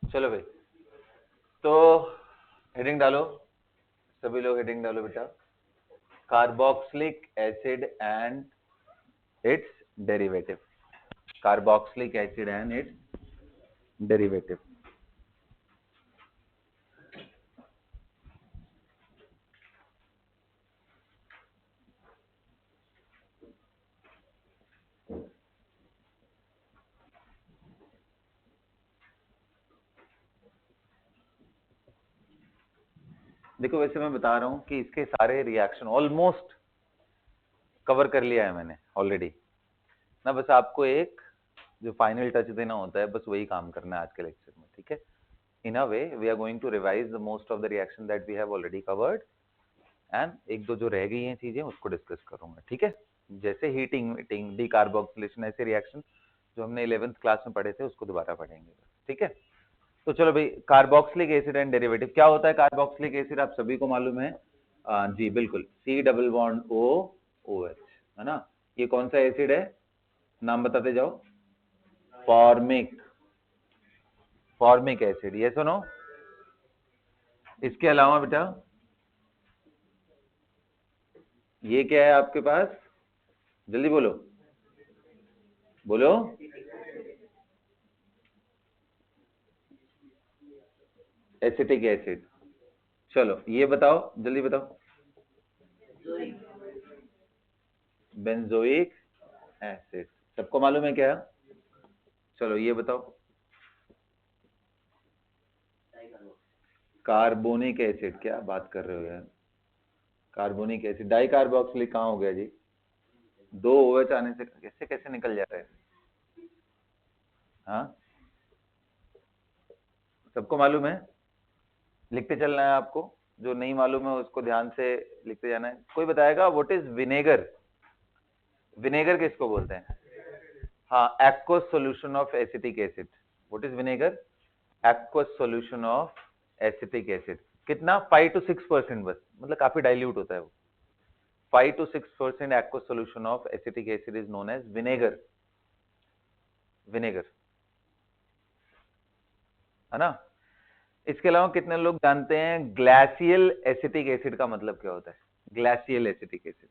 चलो भाई, तो हेडिंग डालो, सभी लोग हेडिंग डालो बेटा। Carboxylic acid and it's derivative. Carboxylic acid and it's derivative. देखो, वैसे मैं बता रहा हूं कि इसके सारे रिएक्शन ऑलमोस्ट कवर कर लिया है मैंने ऑलरेडी ना। बस आपको एक जो फाइनल टच देना होता है, बस वही काम करना है आज के लेक्चर में, ठीक है। In a way we are going to revise the most of the reaction that we have already covered, and एक दो जो रह गई हैं चीजें उसको डिस्कस करूंगा, ठीक है। जैसे हीटिंग मीटिंग डीकार्बोक्सिलेशन, ऐसे रिएक्शन जो हमने 11th क्लास में पढ़े थे उसको दोबारा पढ़ेंगे, ठीक है। तो चलो भाई, कार्बोक्सिलिक एसिड एंड डेरिवेटिव क्या होता है। कार्बोक्सिलिक एसिड आप सभी को मालूम है, जी बिल्कुल, C double bond O OH, है ना। ये कौन सा एसिड है, नाम बताते जाओ। फॉर्मिक, फॉर्मिक एसिड, ये सुनो। इसके अलावा बेटा ये क्या है आपके पास, जल्दी बोलो बोलो। Acetic acid. चलो ये बताओ, जल्दी बताओ। बेंजोइक एसिड, सबको मालूम है क्या। चलो ये बताओ। कार्बोनिक एसिड, क्या बात कर रहे हो यार। कार्बोनिक एसिड, डाई कार्बोक्सिलिक कहाँ हो गया जी। दो OH आने से कैसे कैसे निकल जा रहा है। हाँ, सबको मालूम है, लिखते चलना है आपको। जो नहीं मालूम है उसको ध्यान से लिखते जाना है। कोई बताएगा व्हाट इज विनेगर। विनेगर किसको बोलते हैं। हाँ, aqueous solution of acetic acid. What is vinegar, aqueous solution of acetic acid. कितना, 5 to 6% बस, मतलब काफी डाइल्यूट होता है वो। 5 to 6% aqueous solution of acetic acid is known as vinegar, vinegar, है ना। इसके अलावा कितने लोग जानते हैं ग्लासियल एसिटिक एसिड का मतलब क्या होता है। ग्लासियल एसिटिक एसिड,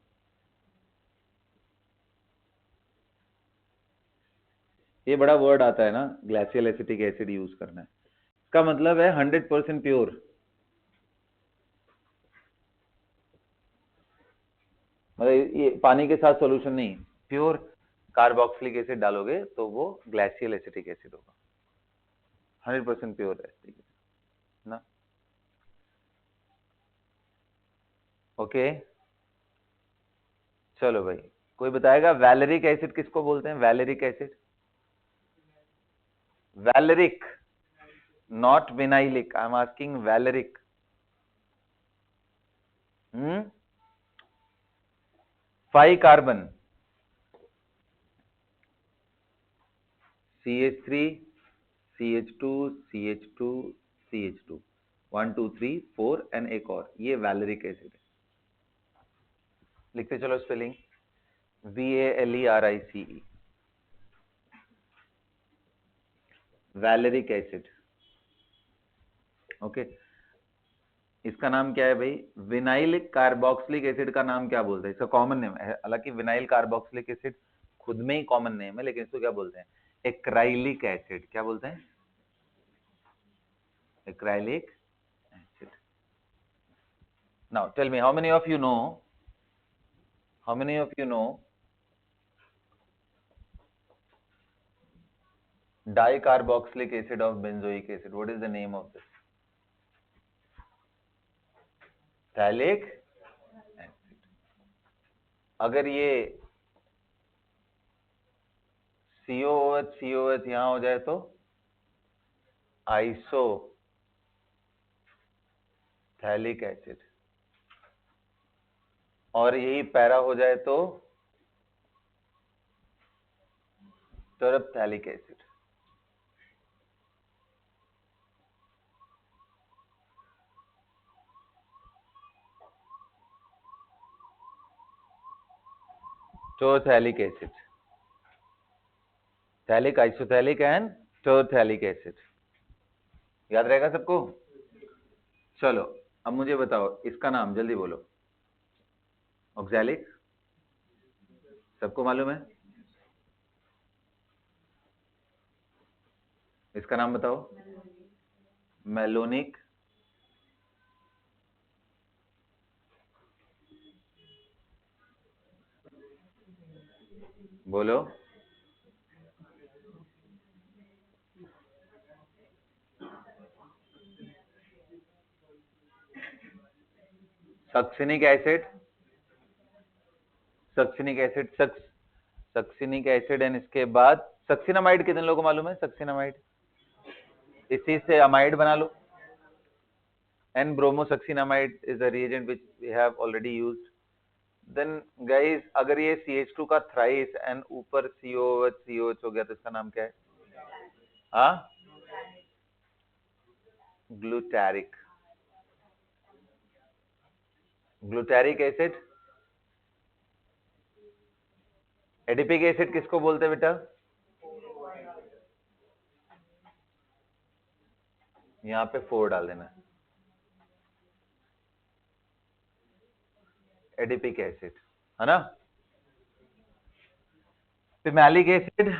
ये बड़ा वर्ड आता है ना, ग्लासियल एसिटिक एसिड यूज करना है। इसका मतलब है 100% प्योर, मतलब ये पानी के साथ सॉल्यूशन नहीं, प्योर कार्बोक्सिलिक एसिड डालोगे तो वो ग्लासियल एसिटिक एसिड होगा। 100% प्योर एसिटिक एसिड ना। ओके, चलो भाई, कोई बताएगा वैलेरिक एसिड किसको बोलते हैं। Valeric acid, valeric, not vinylic, I am asking valeric. 5 carbon, CH3 CH2 CH2 CH2, 1 2 3 4 and एक और, ये वैलेरिक एसिड है। लिखते चलो spelling, VALERICE, valeric acid. Okay, इसका नाम क्या है भाई, विनाइल कार्बोक्सिलिक एसिड का नाम क्या बोलते हैं। इसका कॉमन नेम है, हालांकि विनाइल कार्बोक्सिलिक एसिड खुद में ही कॉमन नेम है, लेकिन इसको क्या बोलते हैं, एक्राइलिक एसिड। क्या बोलते हैं, acrylic acid. Now tell me, how many of you know dicarboxylic acid of benzoic acid, what is the name of this, phthalic acid। अगर ये COOH यहां हो जाए तो आइसोथैलिक एसिड, और यही पैरा हो जाए तो terephthalic acid. Terephthalic acid, phthalic, isophthalic and terephthalic acid. याद रहेगा सबको? चलो अब मुझे बताओ इसका नाम, जल्दी बोलो। ऑक्सैलिक, सबको मालूम है? इसका नाम बताओ। मेलोनिक, बोलो। Succinic acid, succinic acid, succinic acid and इसके बाद सक्सिनामाइड। कितने लोगों को मालूम है सक्सिनामाइड? इसी से अमाइड बना लो। N bromosuccinimide is the reagent which we have already used. Then guys अगर ये CH2 का थ्राइस एंड ऊपर COH हो गया तो इसका नाम क्या है? हाँ, ग्लूटैरिक, ग्लूटैरिक एसिड। एडिपिक एसिड किसको बोलते हैं बेटा? यहाँ पे 4 डाल देना, एडिपिक एसिड, है ना? फिमैलिक एसिड,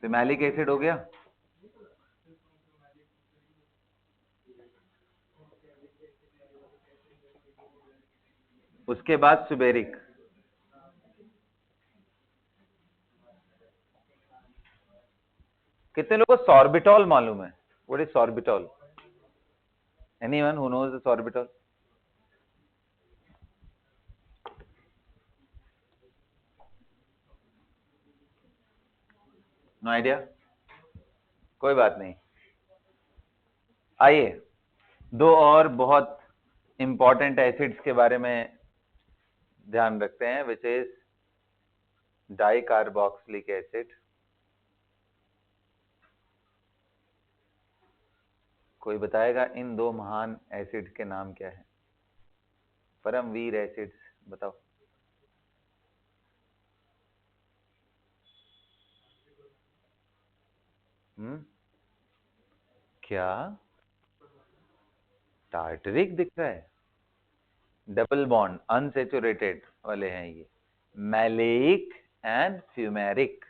फिमैलिक एसिड हो गया। उसके बाद सुबेरिक। कितने लोगों को सॉर्बिटॉल मालूम है? What is sorbitol? Anyone who knows the sorbitol? No idea, कोई बात नहीं। आइए दो और बहुत इंपॉर्टेंट एसिड्स के बारे में ध्यान रखते हैं, विच इज डाइकार्बोक्सिलिक एसिड। कोई बताएगा इन दो महान एसिड के नाम क्या है? परमवीर एसिड्स बताओ। क्या टार्टरिक दिख रहा है? डबल बॉन्ड अनसेचुरेटेड वाले हैं ये, maleic and fumaric.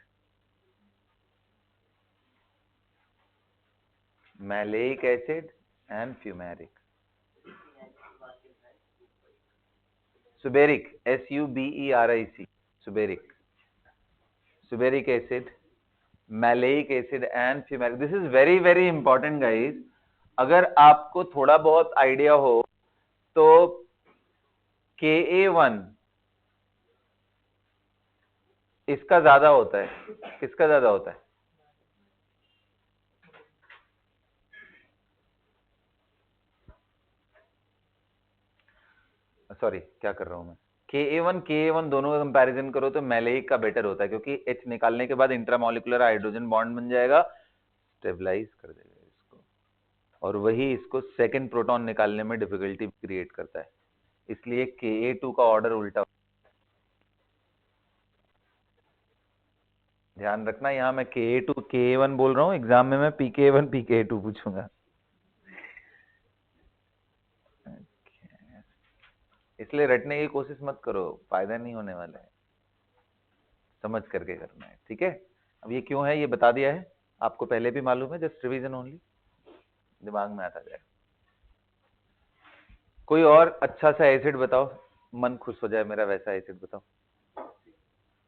Maleic acid and fumaric. Suberic, SUBERIC, suberic, suberic acid, maleic acid and fumaric. This is very very important guys. अगर आपको थोड़ा बहुत आइडिया हो तो Ka1 इसका ज्यादा होता है, किसका ज्यादा होता है? सॉरी क्या कर रहा हूं मैं? Ka1 दोनों का कंपैरिजन करो तो मैलेइक का बेटर होता है, क्योंकि H निकालने के बाद इंट्रामोलिकुलर हाइड्रोजन बॉन्ड बन जाएगा, स्टेबलाइज कर देगा इसको, और वही इसको सेकंड प्रोटॉन निकालने में डिफिकल्टी क्रिएट करता है। इसलिए Ka2 का ऑर्डर उल्टा। ध्यान रखना, यहां मैं Ka2 Ka1 बोल रहा हूं, एग्जाम में मैं Pk1 Pk2 पूछूंगा। इसलिए रटने की कोशिश मत करो, फायदा नहीं होने वाला है, समझ करके करना है, ठीक है? अब ये क्यों है ये बता दिया है, आपको पहले भी मालूम है, जस्ट रिवीजन ओनली, दिमाग में आता जाए। कोई और अच्छा सा एसिड बताओ, मन खुश हो जाए मेरा, वैसा एसिड बताओ।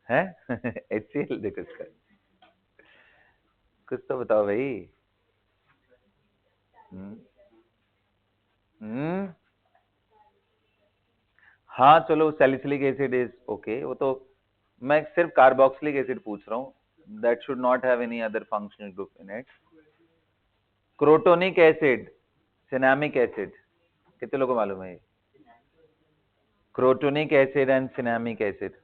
है HCl देखो इसका, कुछ तो बताओ भाई। हम्म हम्म, हाँ चलो सैलिसिलिक एसिड इज ओके, वो तो मैं सिर्फ कार्बोक्सिलिक एसिड पूछ रहा हूँ, that should not have any other functional group in it. Crotonic acid, cinnamic acid, कितने लोगों को मालूम है ये? Crotonic acid and cinnamic acid,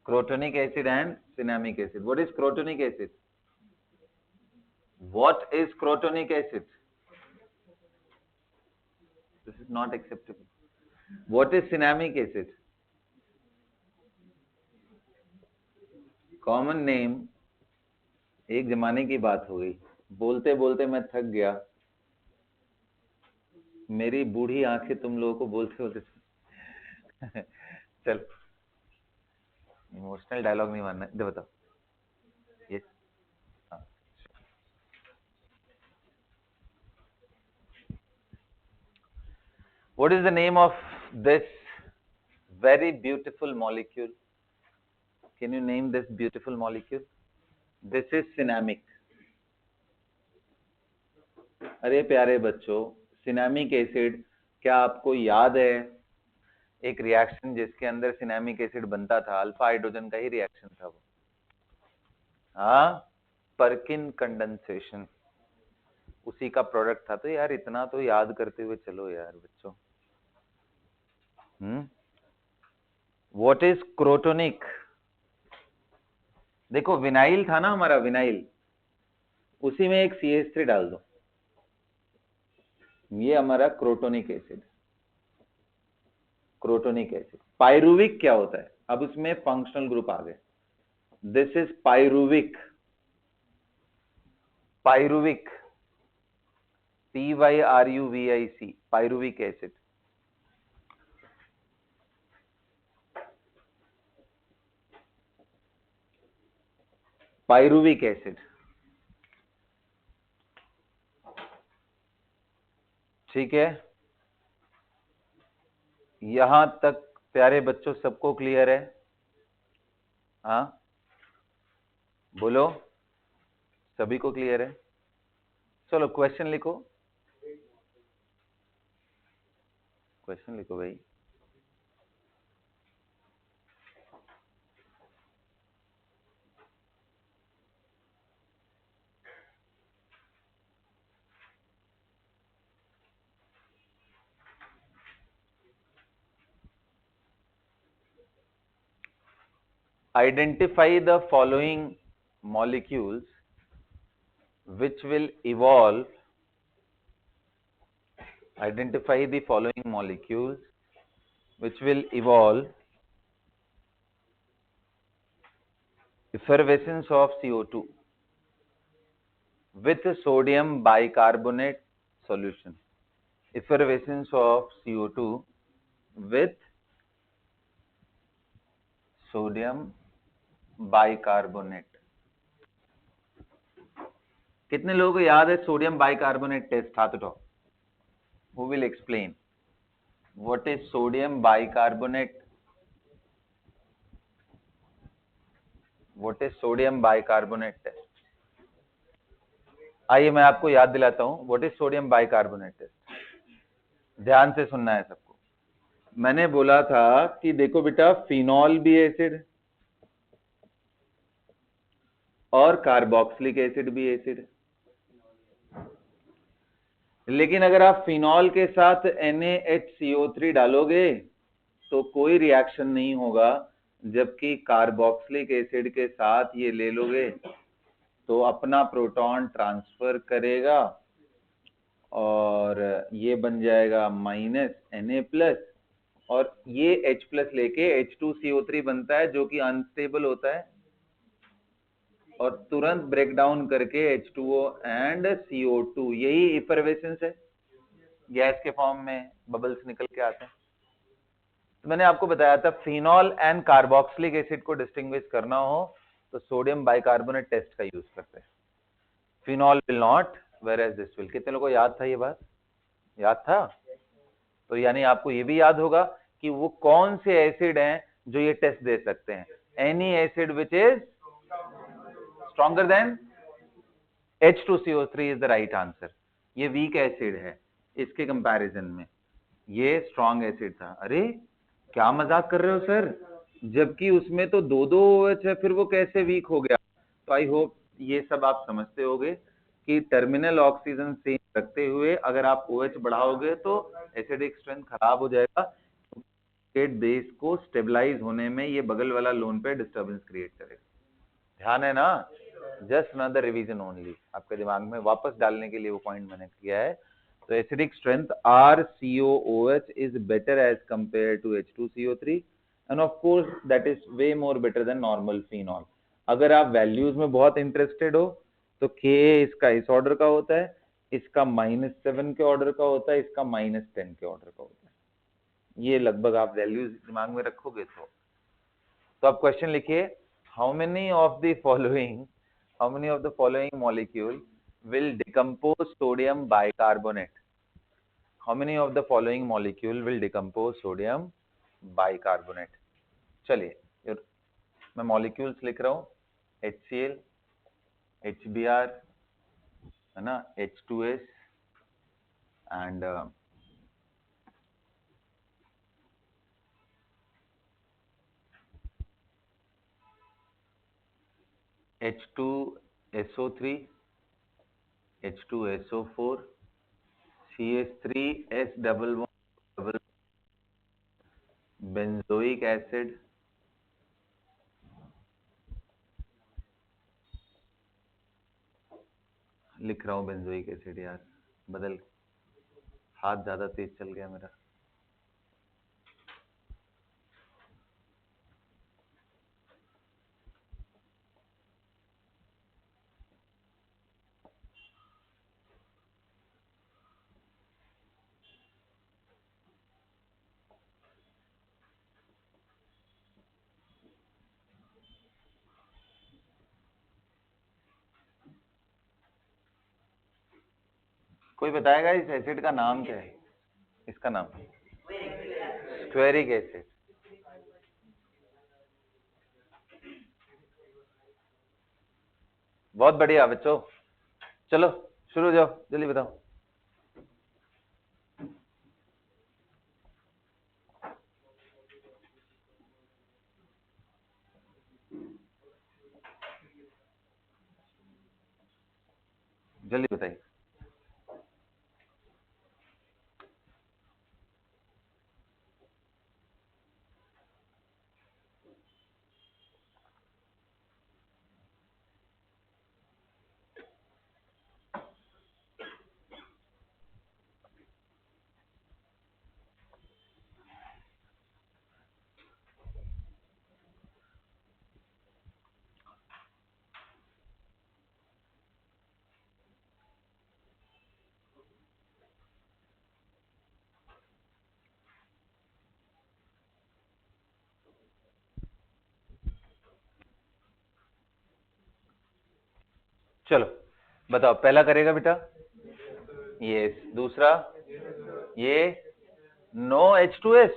crotonic acid and cinnamic acid. What is crotonic acid? What is crotonic acid? This is not acceptable. What is cinnamic acid? Common name, एक जमाने की बात हो गई, बोलते बोलते मैं थक गया, मेरी बूढ़ी आंखें तुम लोगों को बोलते बोलते चल, इमोशनल डायलॉग नहीं मानना, इधर बताओ। ये what is the name of this very beautiful molecule? Can you name this beautiful molecule? This is cinnamic. अरे प्यारे बच्चों, सिनेमिक एसिड, क्या आपको याद है एक रिएक्शन जिसके अंदर सिनेमिक एसिड बनता था, अल्फा हाइड्रोजन का ही रिएक्शन था वो, हाँ, परकिन कंडेंसेशन, उसी का प्रोडक्ट था। तो यार इतना तो याद करते हुए चलो यार बच्चों। What is crotonic? देखो विनाइल था ना हमारा, विनाइल, उसी में एक CH3 डाल दो, ये हमारा crotonic acid. Crotonic acid. Pyruvic क्या होता है? अब उसमें फंक्शनल ग्रुप आ गए। This is pyruvic, pyruvic, PYRUVIC, pyruvic acid. Pyruvic acid, ठीक है, यहां तक प्यारे बच्चों सबको क्लियर है? हाँ बोलो, सभी को क्लियर है? चलो क्वेश्चन लिखो, क्वेश्चन लिखो भाई। Identify the following molecules which will evolve. Identify the following molecules which will evolve effervescence of CO2 with sodium bicarbonate solution. Effervescence of CO2 with sodium bicarbonate. कितने लोगों को याद है सोडियम बाइकार्बोनेट टेस्ट? हाथ उठाओ। Who will explain what is sodium bicarbonate? What is sodium bicarbonate test? आइए मैं आपको याद दिलाता हूं what is sodium bicarbonate test. ध्यान से सुनना है सबको। मैंने बोला था कि देखो बेटा, फिनॉल भी एसिड और कार्बोक्सिलिक एसिड भी एसिड, लेकिन अगर आप फिनॉल के साथ NaHCO3 डालोगे तो कोई रिएक्शन नहीं होगा, जबकि कार्बोक्सिलिक एसिड के साथ ये ले लोगे तो अपना प्रोटॉन ट्रांसफर करेगा और ये बन जाएगा -Na+, और ये H+ लेके H2CO3 बनता है जो कि अनस्टेबल होता है, और तुरंत ब्रेक डाउन करके H2O एंड CO2, यही इफरवेसेंस है, गैस के फॉर्म में बबल्स निकल के आते हैं। तो मैंने आपको बताया था फिनॉल एंड कार्बोक्सिलिक एसिड को डिस्टिंग्विश करना हो तो सोडियम बाइकार्बोनेट टेस्ट का यूज करते हैं। Phenol will not, whereas this will. कितने लोगों को याद था ये बात? याद था? तो यानी आपको ये भी याद होगा कि वो कौन से एसिड हैं जो ये टेस्ट दे सकते हैं। Any acid which is stronger than H2CO3 is the right answer. ये वीक एसिड है, इसके कंपैरिजन में ये स्ट्रॉन्ग एसिड था। अरे क्या मजाक कर रहे हो सर, जबकि उसमें तो 2 OH है, फिर वो कैसे वीक हो गया? तो आई होप ये सब आप समझते होगे कि टर्मिनल ऑक्सीजन सेम रखते हुए अगर आप OH बढ़ाओगे तो एसिडिक स्ट्रेंथ खराब हो जाएगा, बेस को स्टेबलाइज होने में ये बगल वाला लोन पे डिस्टर्बेंस क्रिएट करेगा। ध्यान है ना? जस्ट अनदर रिवीजन ओनली, आपके दिमाग में वापस डालने के लिए वो पॉइंट मैंने किया है। तो acidic strength RCOOH is better as compared to H2CO3 and of course that is way more better than normal phenol. अगर आप वैल्यूज में बहुत इंटरेस्टेड हो तो Ka इसका इस ऑर्डर का होता है, इसका -7 के ऑर्डर का होता है, इसका -10 के ऑर्डर का होता है। ये लगभग आप वैल्यूज दिमाग में रखोगे तो आप क्वेश्चन लिखिए, how many of the following molecule will decompose sodium bicarbonate? How many of the following molecule will decompose sodium bicarbonate? चलिए मैं मॉलिक्यूल्स लिख रहा हूं, HCl, HBr, है ना, H2S and H2SO3, H2SO4, CH3S double bond, benzoic acid, लिख रहा हूं बेंजोइक एसिड, यार बदल, हाथ ज्यादा तेज चल गया मेरा। कोई बताएगा इस एसिड का नाम क्या है? इसका नाम स्क्वेरिक एसिड। बहुत बढ़िया बच्चों, चलो शुरू हो जाओ, जल्दी बताओ। जल्दी बताइए। चलो बताओ, पहला करेगा बेटा? यस। दूसरा ये no H2S।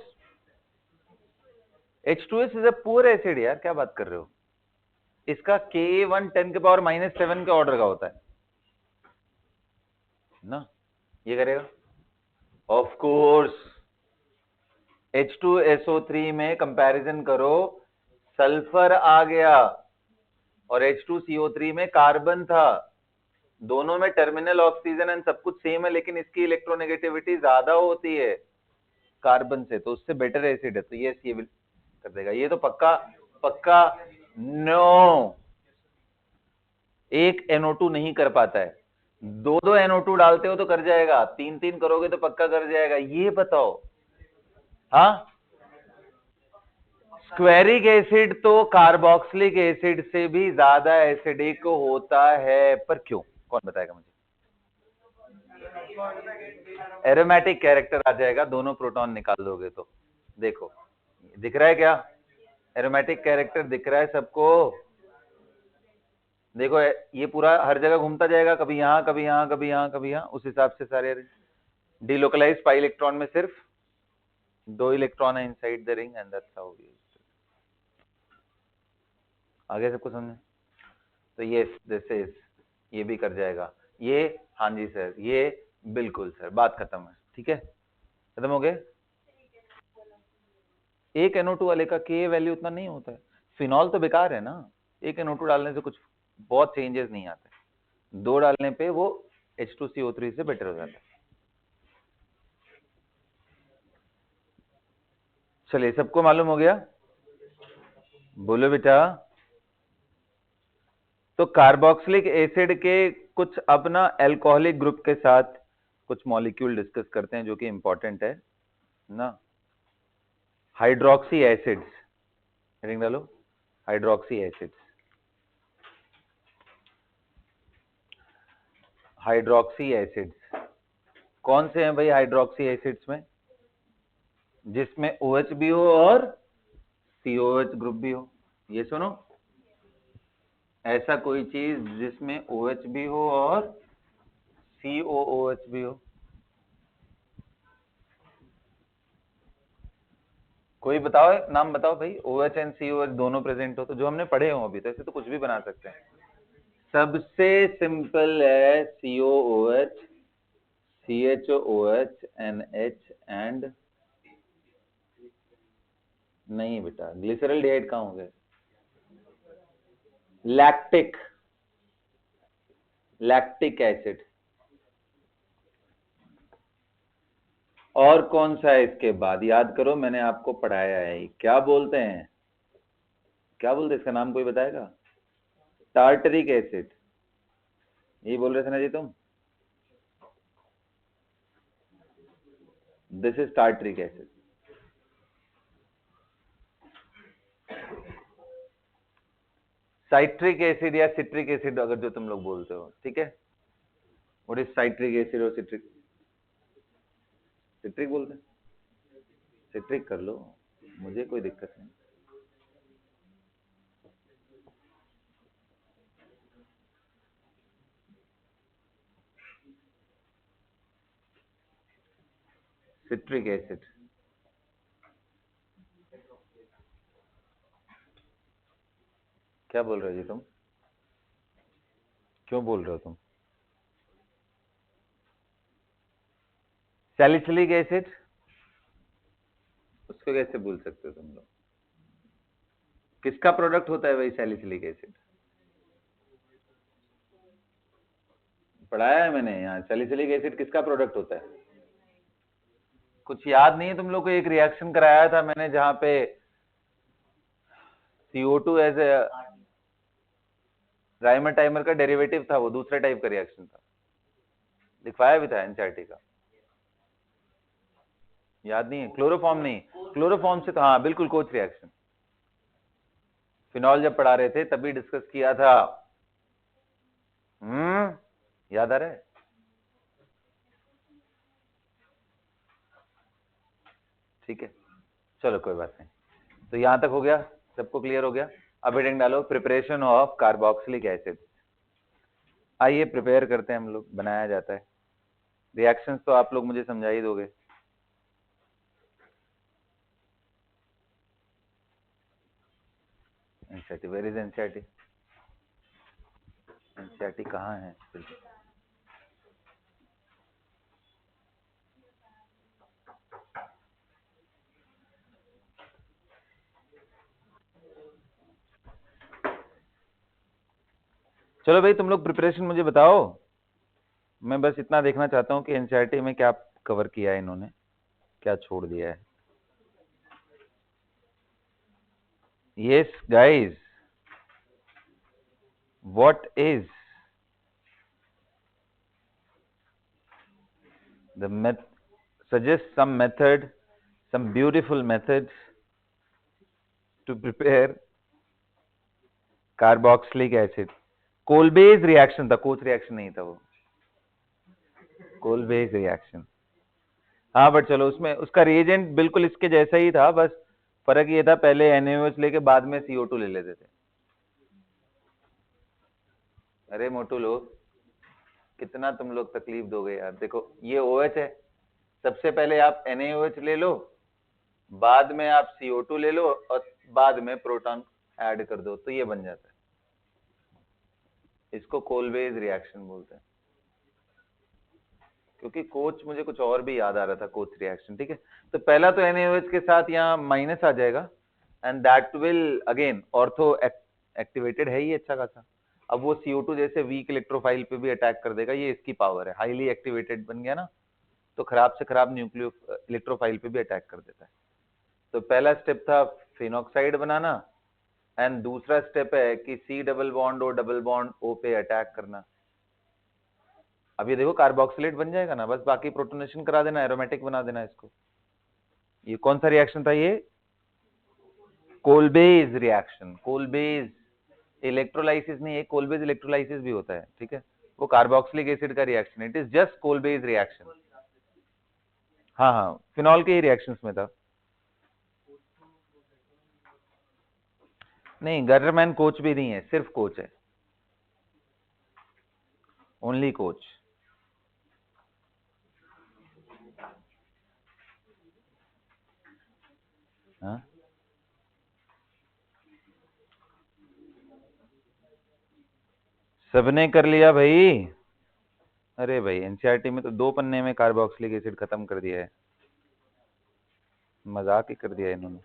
H2S is a poor acid यार, क्या बात कर रहे हो? इसका Ka1 10 के पावर -7 के ऑर्डर का होता है ना। ये करेगा ऑफ कोर्स। H2SO3 में कंपैरिजन करो, सल्फर आ गया और H2CO3 में कार्बन था। दोनों में टर्मिनल ऑक्सीजन एंड सब कुछ सेम है, लेकिन इसकी इलेक्ट्रोनेगेटिविटी ज्यादा होती है कार्बन से, तो उससे बेटर एसिड है। तो ये कर देगा, ये तो पक्का पक्का। नो, एक NO2 नहीं कर पाता है, दो NO2 डालते हो तो कर जाएगा, 3 करोगे तो पक्का कर जाएगा। ये बताओ, हाँ स्क्वेरिक एसिड तो कार्बोक्सिलिक एसिड से भी ज्यादा एसिडिक होता है, पर क्यों? कौन बताएगा मुझे? एरोमेटिक कैरेक्टर आ जाएगा, दोनों प्रोटॉन निकाल दोगे तो। देखो दिख रहा है क्या? एरोमेटिक कैरेक्टर दिख रहा है सबको? देखो ये पूरा हर जगह घूमता जाएगा, कभी यहां कभी यहां कभी यहां कभी यहां, उस हिसाब से सारे डिलोकलाइज पाई इलेक्ट्रॉन में सिर्फ 2 इलेक्ट्रॉन है inside the ring and that's how we. आगे सबको समझे? तो ये दिस इज, ये भी कर जाएगा ये। हाँ जी सर, ये बिल्कुल सर, बात खत्म है। ठीक है, खत्म हो गए। एक NO2 वाले का Ka वैल्यू उतना नहीं होता है। फिनॉल तो बेकार है ना, एक NO2 डालने से कुछ बहुत चेंजेस नहीं आते, 2 डालने पे वो H2CO3 से बेटर हो जाता है। चलिए, सबको मालूम हो गया? बोलो बेटा। तो कार्बोक्सिलिक एसिड के कुछ अपना एल्कोहलिक ग्रुप के साथ कुछ मॉलिक्यूल डिस्कस करते हैं जो कि इंपॉर्टेंट है ना। हाइड्रोक्सी एसिड्स, हेडिंग डालो, हाइड्रोक्सी एसिड्स। हाइड्रोक्सी एसिड्स कौन से हैं भाई हाइड्रोक्सी एसिड्स में? जिसमें OH भी हो और COH ग्रुप भी हो। ये सुनो, ऐसा कोई चीज जिसमें OH भी हो और COOH भी हो। कोई बताओ, नाम बताओ भाई। OH एंड COH दोनों प्रेजेंट हो तो जो हमने पढ़े हो अभी, तो ऐसे तो कुछ भी बना सकते हैं। सबसे सिंपल है COOH, CHOH, NH एंड, नहीं बेटा, ग्लिसरल्डिहाइड कहाँ हो गए? Lactic, lactic acid. और कौन सा है इसके बाद? याद करो, मैंने आपको पढ़ाया है। क्या बोलते हैं, क्या बोलते हैं इसका नाम, कोई बताएगा? टार्टरिक एसिड, यही बोल रहे थे ना जी तुम? This is tartaric acid. Citric acid या सिट्रिक एसिड अगर जो तुम लोग बोलते हो, ठीक है। व्हाट इज साइट्रिक एसिड और सिट्रिक? सिट्रिक बोलते हैं, सिट्रिक कर लो, मुझे कोई दिक्कत नहीं। Citric acid. क्या बोल रहे हो जी तुम? क्यों बोल रहे हो तुम? सैलिसिलिक एसिड, उसको कैसे भूल सकते हो तुम लोग? किसका प्रोडक्ट होता है भाई सैलिसिलिक एसिड? पढ़ाया है मैंने यहाँ। सैलिसिलिक एसिड किसका प्रोडक्ट होता है? कुछ याद नहीं है तुम लोग को? एक रिएक्शन कराया था मैंने जहां पे CO2 as a Reimer Tiemann का डेरिवेटिव था, वो दूसरे टाइप का रिएक्शन था, लिखवाया भी था एनसीईआरटी का। याद नहीं है? क्लोरोफॉर्म नहीं, क्लोरोफॉर्म से तो हाँ बिल्कुल, कोच रिएक्शन। फिनॉल जब पढ़ा रहे थे तभी डिस्कस किया था। याद आ रहा है? ठीक है, चलो कोई बात नहीं। तो यहां तक हो गया, सबको क्लियर हो गया? अब हेडिंग डालो, प्रिपरेशन ऑफ कार्बोक्सिलिक एसिड। आइए प्रिपेयर करते हैं हम लोग, बनाया जाता है। रिएक्शंस तो आप लोग मुझे समझा ही दोगे। NCERT, where is NCERT? NCERT कहाँ है? चलो भाई तुम लोग प्रिपरेशन मुझे बताओ। मैं बस इतना देखना चाहता हूँ कि एनसीईआरटी में क्या कवर किया है इन्होंने, क्या छोड़ दिया है। Yes guys, what is the suggest some method, some beautiful methods to prepare carboxylic acid। Kolbe's reaction था, कोच रिएक्शन नहीं था वो, कोलबेज रिएक्शन। हाँ बट चलो, उसमें उसका रिएजेंट बिल्कुल इसके जैसा ही था, बस फर्क ये था पहले NaOH लेके बाद में CO2 ले लेते थे। अरे मोटू लोग, कितना तुम लोग तकलीफ दोगे यार। देखो ये OH है, सबसे पहले आप NaOH ले लो, बाद में आप CO2 ले लो और बाद में प्रोटॉन ऐड कर दो, तो ये बन जाता है। इसको कोलबेज रिएक्शन बोलते हैं। क्योंकि कोच मुझे कुछ और भी याद आ रहा था, कोच रिएक्शन, ठीक है। तो पहला तो NaOH के साथ यहाँ माइनस आ जाएगा and that will again ortho activated है ये अच्छा खासा। अब वो CO2 जैसे वीक इलेक्ट्रोफाइल पे भी अटैक कर देगा, ये इसकी पावर है। हाईली एक्टिवेटेड बन गया ना, तो खराब से खराब न्यूक्लियो इलेक्ट्रोफाइल पे भी अटैक कर देता है। तो पहला स्टेप था फिनॉक्साइड बनाना, एंड दूसरा स्टेप है कि C डबल बॉन्ड और डबल बॉन्ड O पे अटैक करना। अब ये देखो कार्बोक्सिलेट बन जाएगा ना, बस बाकी प्रोटोनेशन करा देना, एरोमेटिक बना देना इसको। ये कौन सा रिएक्शन था ये? कोलबेज रिएक्शन। कोलबेज इलेक्ट्रोलाइसिस नहीं है, कोलबेज इलेक्ट्रोलाइसिस भी होता है, ठीक है। वो कार्बोक्सिलिक एसिड का reaction, it is just Kolbe's reaction. हाँ हाँ, फिनॉल के ही रिएक्शंस में था। नहीं, गटरमैन कोच भी नहीं है, सिर्फ कोच है, ओनली कोच। हाँ, सबने कर लिया भाई। अरे भाई, एनसीईआरटी में तो 2 पन्ने में कार्बोक्सिलिक एसिड खत्म कर दिया है, मजाक ही कर दिया है इन्होंने।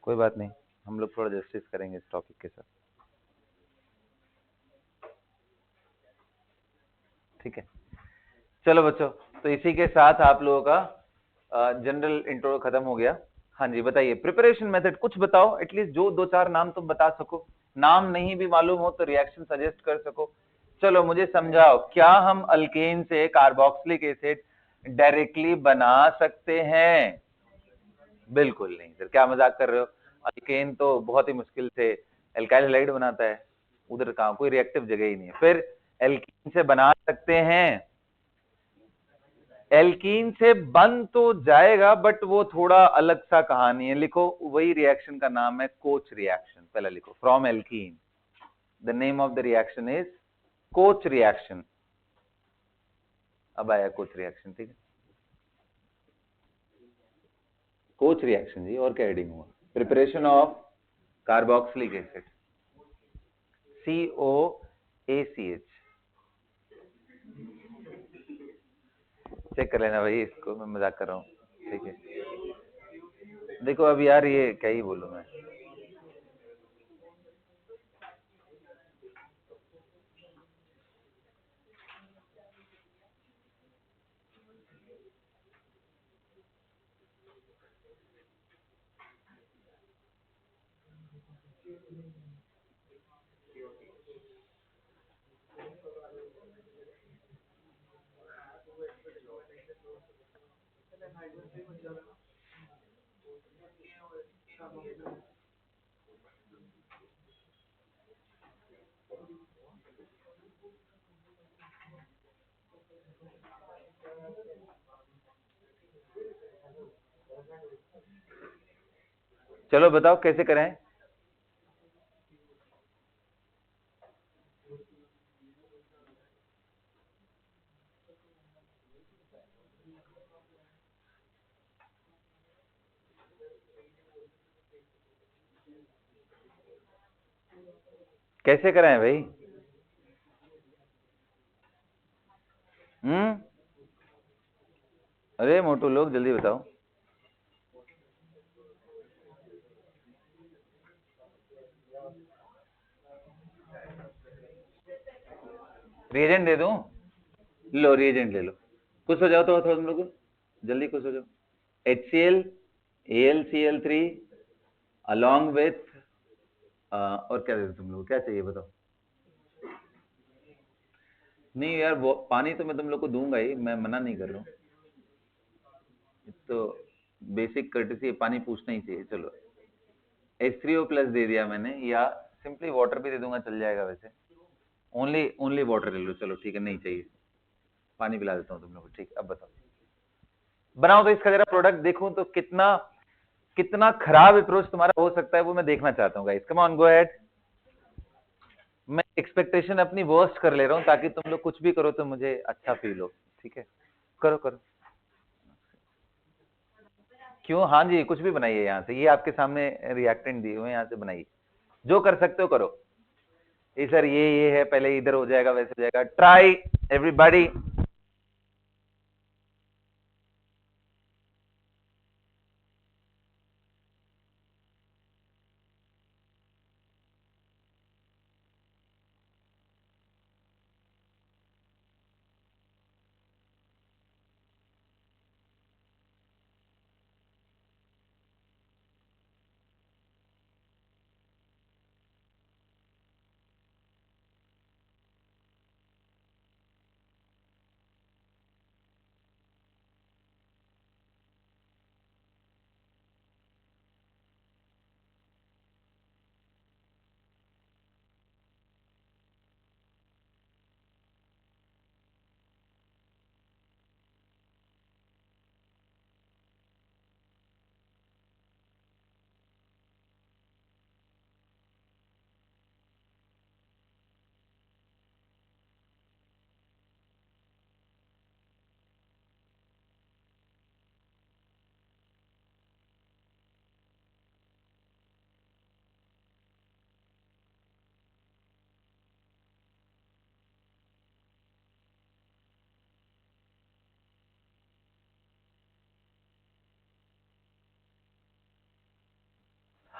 कोई बात नहीं, हम लोग थोड़ा जस्टिस करेंगे इस टॉपिक के साथ, ठीक है। चलो बच्चों, तो इसी के साथ आप लोगों का जनरल इंट्रो खत्म हो गया। हाँ जी, बताइए प्रिपरेशन मेथड कुछ बताओ, एटलीस्ट जो 2-4 नाम तुम बता सको, नाम नहीं भी मालूम हो तो रिएक्शन सजेस्ट कर सको। चलो मुझे समझाओ, क्या हम अल्केन से कार्बोक्सिलिक एसिड डायरेक्टली बना सकते हैं? बिल्कुल नहीं सर, क्या मजाक कर रहे हो? अल्केन तो बहुत ही मुश्किल से एल्काइल हैलाइड बनाता है, उधर कहाँ कोई रिएक्टिव जगह ही नहीं है। फिर एल्कीन से बना सकते हैं? एल्कीन से बन तो जाएगा, बट वो थोड़ा अलग सा कहानी है। लिखो, वही रिएक्शन का नाम है कोच रिएक्शन। पहले लिखो, from alkene the name of the reaction is coach reaction. अब आया कोच रिएक्शन, ठीक है। कोच रिएक्शन जी, और क्या एडिंग हुआ? Preparation of carboxylic acid, COACH। Check कर लेना भाई, इसको मैं मजाक कर रहा हूँ, ठीक है। देखो अब यार, ये क्या ही बोलूं मैं। चलो बताओ कैसे करें। कैसे कराएं भाई? हम्म, अरे मोटू लोग जल्दी बताओ। रिएजेंट दे दूं? लो रिएजेंट ले लो। खुश हो जाओ तो थोड़ा तुम लोग, जल्दी खुश हो जाओ। HCl, AlCl3 along with और क्या दे दो तुम लोग, क्या चाहिए बताओ? नहीं यार, वो पानी तो मैं तुम लोग को दूंगा ही, मैं मना नहीं कर रहा हूँ, तो बेसिक कर्टेसी पानी पूछना ही चाहिए। चलो H3O प्लस दे दिया मैंने, या सिंपली वाटर भी दे दूंगा, चल जाएगा वैसे। ओनली ओनली वाटर ले लो, चलो ठीक है, नहीं चाहिए, पानी पिला देता हूँ तुम लोग को, ठीक। अब बताओ, बनाओ तो इसका जरा प्रोडक्ट देखो तो कितना कितना खराब अप्रोच तुम्हारा हो सकता है, वो मैं देखना चाहता हूँ guys. Come on, go ahead. मैं एक्सपेक्टेशन अपनी वर्स्ट कर ले रहा हूँ, ताकि तुम लोग कुछ भी करो तो मुझे अच्छा फील हो, ठीक है। करो करो। क्यों? हाँ जी, कुछ भी बनाइए यहाँ से, ये आपके सामने रिएक्टेंट दिए हुए हैं, यहाँ से बनाइए, जो कर सकते हो करो। ये सर ये है, पहले इधर हो जाएगा, वैसे हो जाएगा, ट्राई एवरीबॉडी।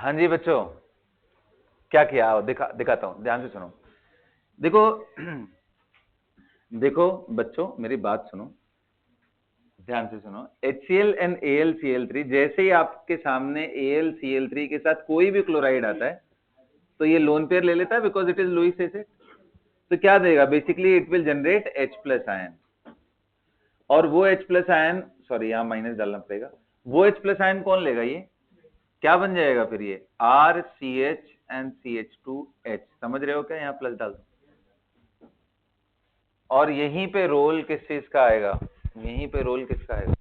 हाँ जी बच्चों, क्या किया दिखाता हूं, ध्यान से सुनो। देखो देखो बच्चों, मेरी बात सुनो, ध्यान से सुनो। HCl एंड AlCl3, जैसे ही आपके सामने AlCl3 के साथ कोई भी क्लोराइड आता है तो ये लोन पेयर ले लेता है, because it is Lewis acid. तो क्या देगा, basically it will generate H+ ion, और वो H+ आयन, सॉरी यहां माइनस डालना पड़ेगा, वो H+ आयन कौन लेगा, ये क्या बन जाएगा फिर, ये RCH एंड CH2H। समझ रहे हो क्या, यहाँ प्लस डाल दो। और यहीं पे रोल किस चीज का आएगा, यहीं पे रोल किसका आएगा,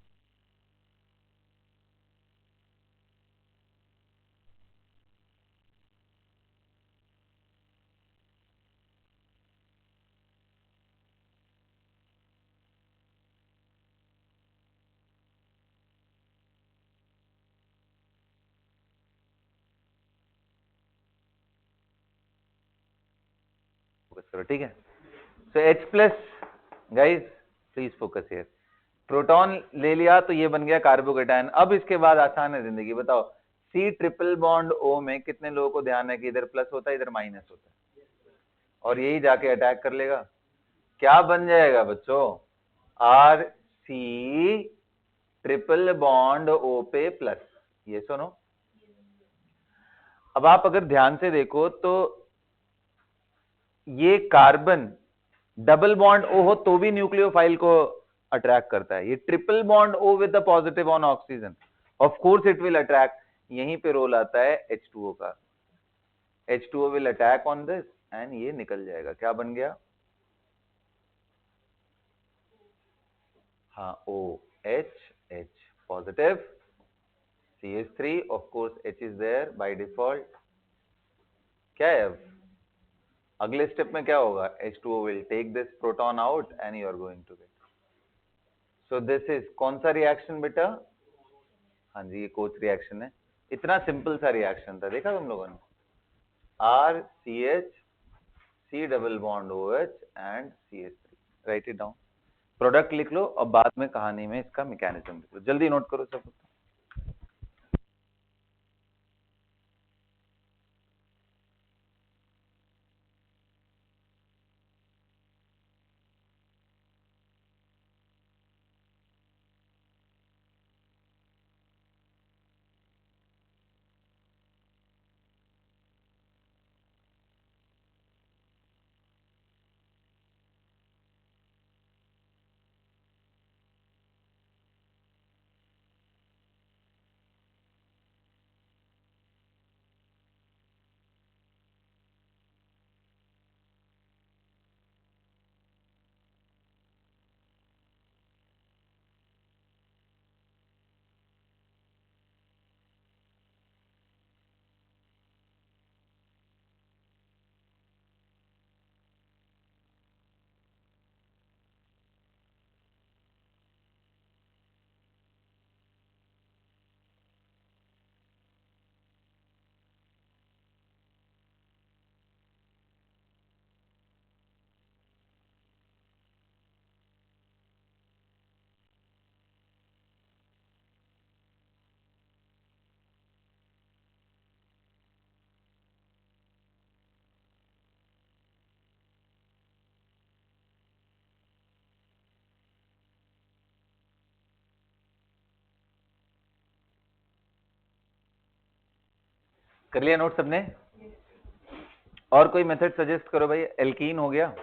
फोकस करो, ठीक है। सो H+, guys please focus here. Proton ले लिया तो ये बन गया कार्बोकेटायन। अब इसके बाद आसान है जिंदगी, बताओ C∧O में कितने लोगों को ध्यान है कि इधर प्लस होता है इधर माइनस होता है, और यही जाके अटैक कर लेगा। क्या बन जाएगा बच्चों, RC∧O पे प्लस, ये सुनो। अब आप अगर ध्यान से देखो तो ये कार्बन डबल बॉन्ड O हो तो भी न्यूक्लियोफाइल को अट्रैक्ट करता है। ये triple bond O with the positive on oxygen, of course it will attract. यहीं पे रोल आता है H2O का। H2O will attack on this and ये निकल जाएगा। क्या बन गया, हाँ OH positive, CH3, of course H is there by default. क्या है अब अगले स्टेप में क्या होगा, H2O will take this proton out and you are going to get, so this is कौन सा रिएक्शन बेटा, हाँ जी ये कोच रिएक्शन है। इतना सिंपल सा रिएक्शन था, देखा तुम लोगों ने, RCH C double bond OH and CH3, right it down, product लिख लो, अब बाद में कहानी में इसका मैकेनिज्म लिख लो, जल्दी नोट करो सब। कर लिया नोट सबने, और कोई मेथड सजेस्ट करो भाई। एल्कीन हो गया,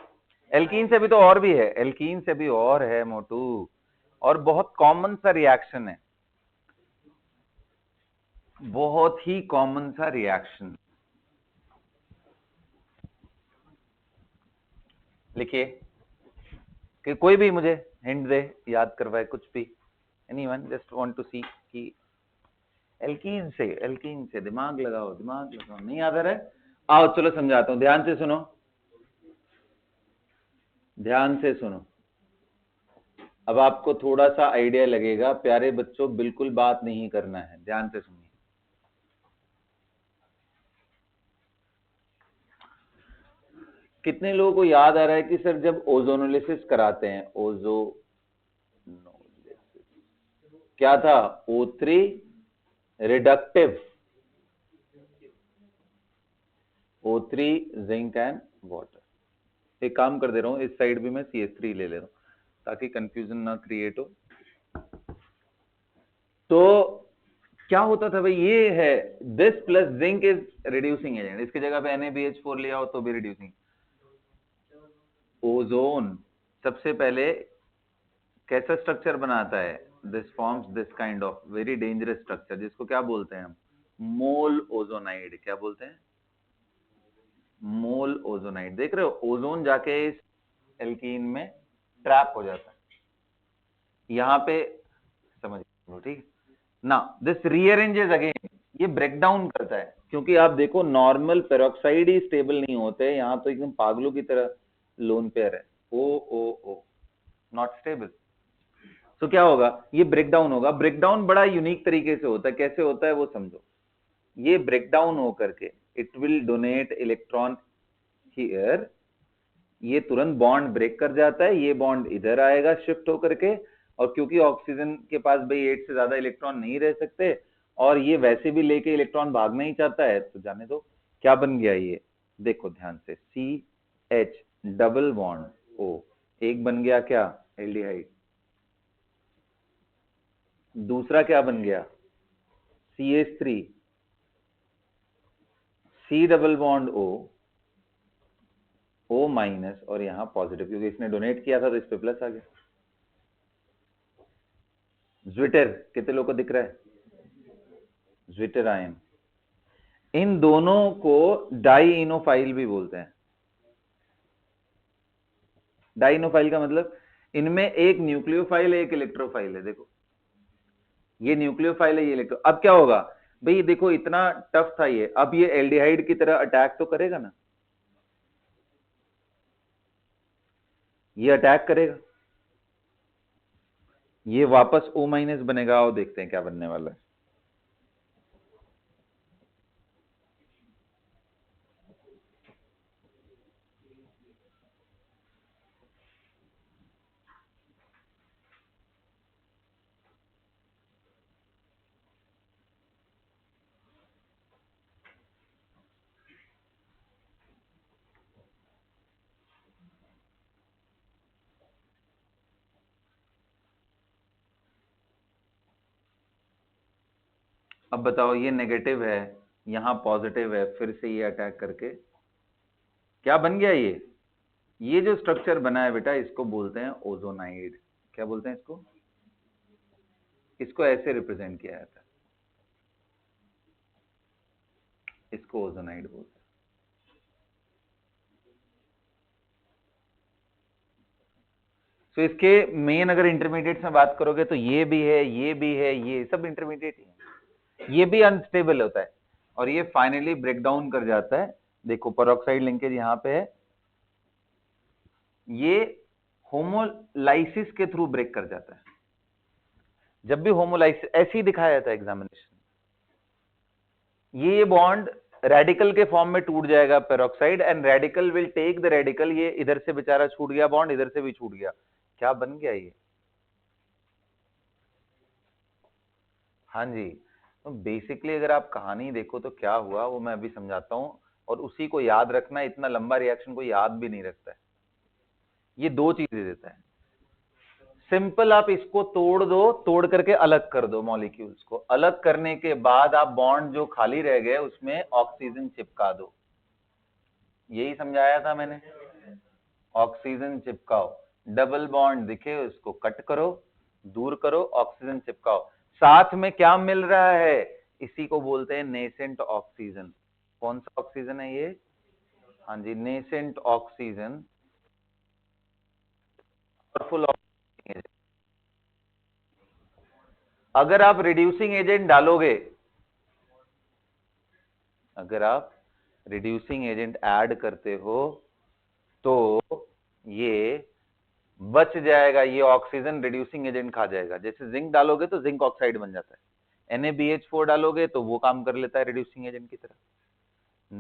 एल्कीन से भी तो और भी है, एल्कीन से भी और है मोटू, और बहुत कॉमन सा रिएक्शन है, बहुत ही कॉमन सा रिएक्शन। लिखिए कि कोई भी मुझे हिंट दे, याद करवाए कुछ भी, एनीवन जस्ट वांट टू सी कि एल्कीन से दिमाग लगाओ, दिमाग लगाओ, नहीं याद आ रहा है, आओ चलो समझाता हूं, ध्यान से सुनो, ध्यान से सुनो। अब आपको थोड़ा सा आइडिया लगेगा, प्यारे बच्चों बिल्कुल बात नहीं करना है, ध्यान से सुनिए। कितने लोगों को याद आ रहा है कि सर जब ओजोनोलिसिस कराते हैं, क्या था, O3 reductive, O3 zinc and water. एक काम कर दे रहा हूं, इस साइड भी मैं CH3 ले रहा हूं ताकि कंफ्यूजन ना क्रिएट हो। तो क्या होता था भाई, ये है this plus zinc is reducing agent, इसकी जगह पे NaBH4 लिया हो तो भी रिड्यूसिंग। ओजोन सबसे पहले कैसा स्ट्रक्चर बनाता है, this forms this kind of very dangerous structure, जिसको क्या बोलते हैं हम, मोल ओजोनाइड। क्या बोलते हैं, मोल ओजोनाइड। देख रहे हो, ओजोन जाके इस एल्कीन में ट्रैप हो जाता है, यहां पे समझ लो, ठीक ना। दिस रीअरेंजेस अगेन, ये ब्रेक डाउन करता है, क्योंकि आप देखो नॉर्मल पेरोक्साइड ही स्टेबल नहीं होते, यहां तो एकदम पागलों की तरह लोन पेयर है, ओ ओ ओ, नॉट स्टेबल। तो क्या होगा, ये ब्रेक डाउन होगा। ब्रेक डाउन बड़ा यूनिक तरीके से होता है, कैसे होता है वो समझो। ये ब्रेक डाउन होकर के it will donate electron here, ये तुरंत बॉन्ड ब्रेक कर जाता है, ये बॉन्ड इधर आएगा शिफ्ट होकर के, और क्योंकि ऑक्सीजन के पास भाई 8 से ज्यादा इलेक्ट्रॉन नहीं रह सकते, और ये वैसे भी लेके इलेक्ट्रॉन भागना ही चाहता है, तो जाने दो। क्या बन गया ये, देखो ध्यान से, CH डबल बॉन्ड O, एक बन गया क्या, एल्डिहाइड। दूसरा क्या बन गया, CH3, C double bond O minus, और यहां पॉजिटिव, क्योंकि इसने डोनेट किया था तो इस पे प्लस आ गया। ज्विटर कितने लोग को दिख रहा है, ज्विटर आयन। इन दोनों को डाइइनोफाइल भी बोलते हैं। डाइइनोफाइल का मतलब इनमें एक न्यूक्लियोफाइल है, एक इलेक्ट्रोफाइल है। देखो ये न्यूक्लियोफाइल है, ये इलेक्ट्रो। अब क्या होगा भाई, देखो इतना टफ था ये, अब ये एल्डिहाइड की तरह अटैक तो करेगा ना, ये अटैक करेगा, ये वापस O माइनस बनेगा, और देखते हैं क्या बनने वाला है। अब बताओ, ये नेगेटिव है, यहां पॉजिटिव है, फिर से ये अटैक करके क्या बन गया ये जो स्ट्रक्चर बना है बेटा, इसको बोलते हैं ओजोनाइड। क्या बोलते हैं इसको, इसको ऐसे रिप्रेजेंट किया जाता है, इसको ओजोनाइड बोलते हैं। तो इसके मेन अगर इंटरमीडिएट में बात करोगे तो ये भी है, ये भी है, ये सब इंटरमीडिएट ही है। ये भी अनस्टेबल होता है, और ये फाइनली ब्रेक डाउन कर जाता है। देखो पेरोक्साइड लिंकेज यहां पे है, ये होमोलाइसिस के थ्रू ब्रेक कर जाता है। जब भी होमोलाइसिस ऐसे ही दिखाया जाता है एग्जामिनेशन, ये बॉन्ड रेडिकल के फॉर्म में टूट जाएगा peroxide, and radical will take the radical, ये इधर से बेचारा छूट गया बॉन्ड, इधर से भी छूट गया, क्या बन गया ये। हाँ जी, तो बेसिकली अगर आप कहानी देखो तो क्या हुआ वो मैं अभी समझाता हूं, और उसी को याद रखना, इतना लंबा रिएक्शन को याद भी नहीं रखता है। ये दो चीजें देता है, सिंपल आप इसको तोड़ दो, तोड़ करके अलग कर दो, मॉलिक्यूल्स को अलग करने के बाद आप बॉन्ड जो खाली रह गए उसमें ऑक्सीजन चिपका दो, यही समझाया था मैंने। ऑक्सीजन चिपकाओ, डबल बॉन्ड दिखे उसको कट करो, दूर करो, ऑक्सीजन चिपकाओ। साथ में क्या मिल रहा है, इसी को बोलते हैं नेसेंट ऑक्सीजन। कौन सा ऑक्सीजन है ये, हाँ जी, नेसेंट ऑक्सीजन, पावरफुल ऑक्सीजन। अगर आप रिड्यूसिंग एजेंट डालोगे, अगर आप रिड्यूसिंग एजेंट ऐड करते हो तो ये बच जाएगा, ये ऑक्सीजन रिड्यूसिंग एजेंट खा जाएगा। जैसे जिंक डालोगे तो जिंक ऑक्साइड बन जाता है, NaBH4 डालोगे तो वो काम कर लेता है रिड्यूसिंग एजेंट की तरह।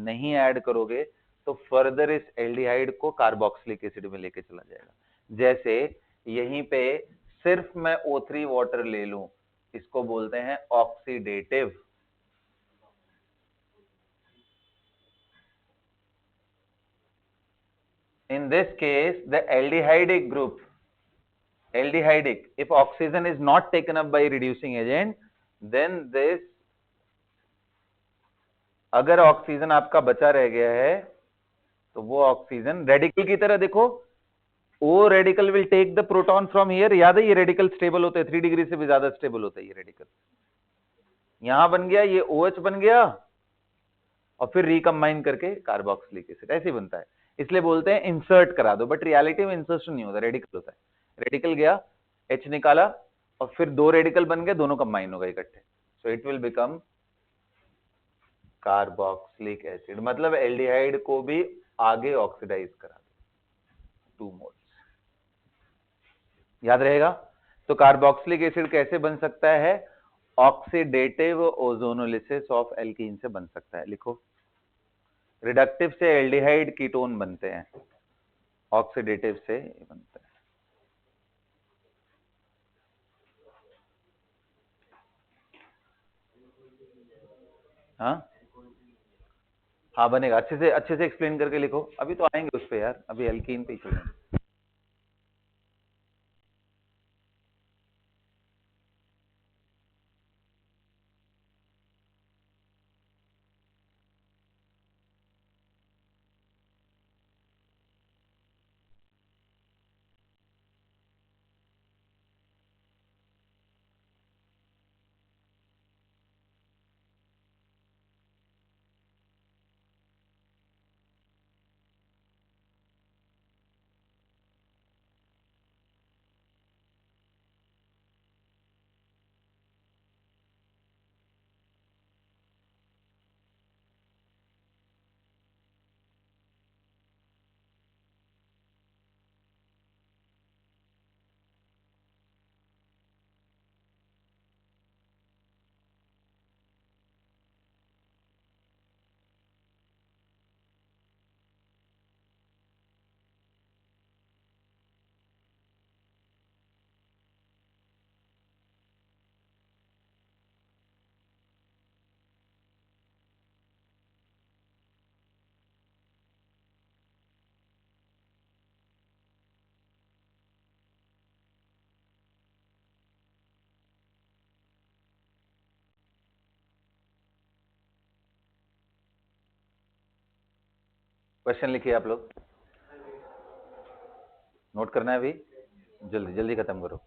नहीं ऐड करोगे तो फर्दर इस एल्डिहाइड को कार्बोक्सिलिक एसिड में लेके चला जाएगा। जैसे यहीं पे सिर्फ मैं O3 वाटर ले लूं, इसको बोलते हैं oxidative. In this case, the aldehydic group, aldehydic, if oxygen is not taken up by reducing agent, then this, अगर ऑक्सीजन आपका बचा रह गया है तो वो ऑक्सीजन रेडिकल की तरह देखो, O radical will take the proton from here. याद है ये रेडिकल स्टेबल होते हैं, 3 डिग्री से भी ज्यादा स्टेबल होता है ये रेडिकल। यहां बन गया ये OH बन गया और फिर रिकम्बाइन करके कार्बोक्सिलिक एसिड ऐसे बनता है। इसलिए बोलते हैं इंसर्ट करा दो, बट रियलिटी में इंसर्शन नहीं होता, रेडिकल होता है। रेडिकल गया, H निकाला और फिर 2 रेडिकल बन गए, दोनों कंबाइन हो गए इकट्ठे, so it will become carboxylic acid. मतलब एल्डिहाइड को भी आगे ऑक्सीडाइज करा दो 2 मोल्स, याद रहेगा। तो कार्बोक्सिलिक एसिड कैसे बन सकता है? ऑक्सीडेटिव ओजोनोलिसिस ऑफ एल्कीन से बन सकता है। लिखो, रिडक्टिव से एल्डिहाइड कीटोन बनते हैं, ऑक्सीडेटिव से बनता है। हाँ हाँ बनेगा, अच्छे से एक्सप्लेन करके लिखो। अभी तो आएंगे उस पे यार, अभी एल्कीन पे ही चलेंगे। क्वेश्चन लिखिए आप लोग, नोट करना है अभी, जल्दी जल्दी खत्म करो।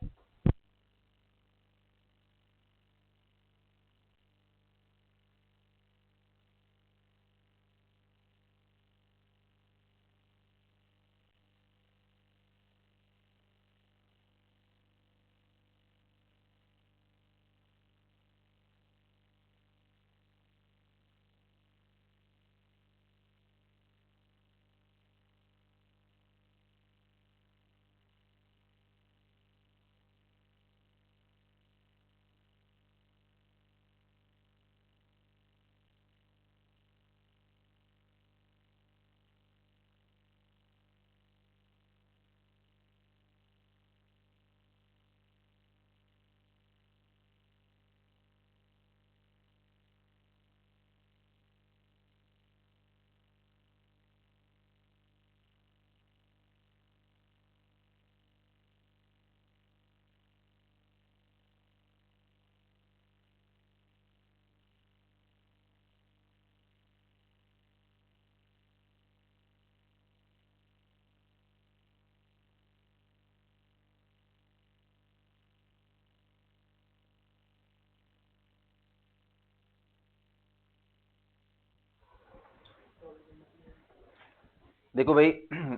देखो भाई,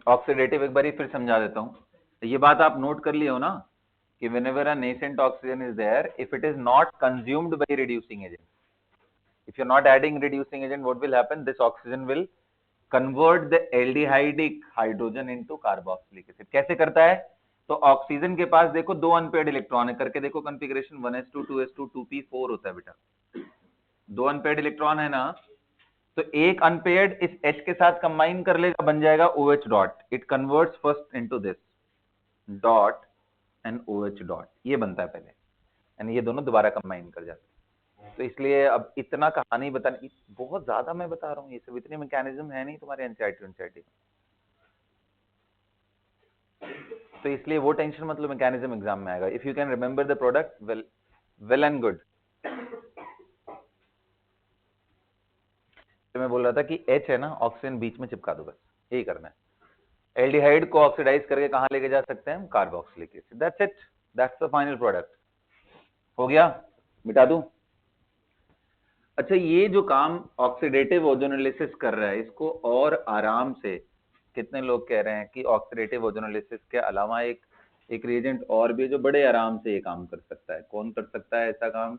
ऑक्सीडेटिव एक बार फिर समझा देता हूं। ये बात आप नोट कर लिए हो ना कि whenever a nascent oxygen is there, if it is not consumed by reducing agent, if you're not adding reducing agent, what will happen? This oxygen will convert the aldehydic hydrogen into carboxylic acid। कैसे करता है? तो oxygen के पास देखो 2 unpaired electron है, करके देखो configuration 1s2 2s2 2p4 होता है बेटा। 2 अनपेयर्ड इलेक्ट्रॉन है ना, तो एक अनपेयर्ड इस H के साथ कंबाइन कर लेगा, बन जाएगा OH dot. It converts first into this dot and OH dot, ये बनता है पहले, यानी ये दोनों दोबारा कंबाइन कर जाते हैं। तो इसलिए अब इतना कहानी बताने, बहुत ज्यादा मैं बता रहा हूँ, ये सब इतने मैकेनिज्म है नहीं तुम्हारे एनसीईआरटी में। तो इसलिए वो टेंशन मतलब मैकेनिज्म एग्जाम में आएगा। If you can remember the product, well and good. तो मैं बोल रहा था कि H है ना, ऑक्सीजन बीच में चिपका दो, बस यही करना है। एल्डिहाइड को ऑक्सीडाइज करके कहां लेके जा सकते हैं हम? Carboxylic acid. That's it, that's the final product. हो गया, मिटा दूं? अच्छा, ये जो काम ऑक्सीडेटिव ओजोनोलिसिस कर रहा है, इसको और आराम से कितने लोग कह रहे हैं कि ऑक्सीडेटिव ओजोनोलिसिस के अलावा एक रिएजेंट और भी है जो बड़े आराम से ये काम कर सकता है? कौन कर सकता है ऐसा काम?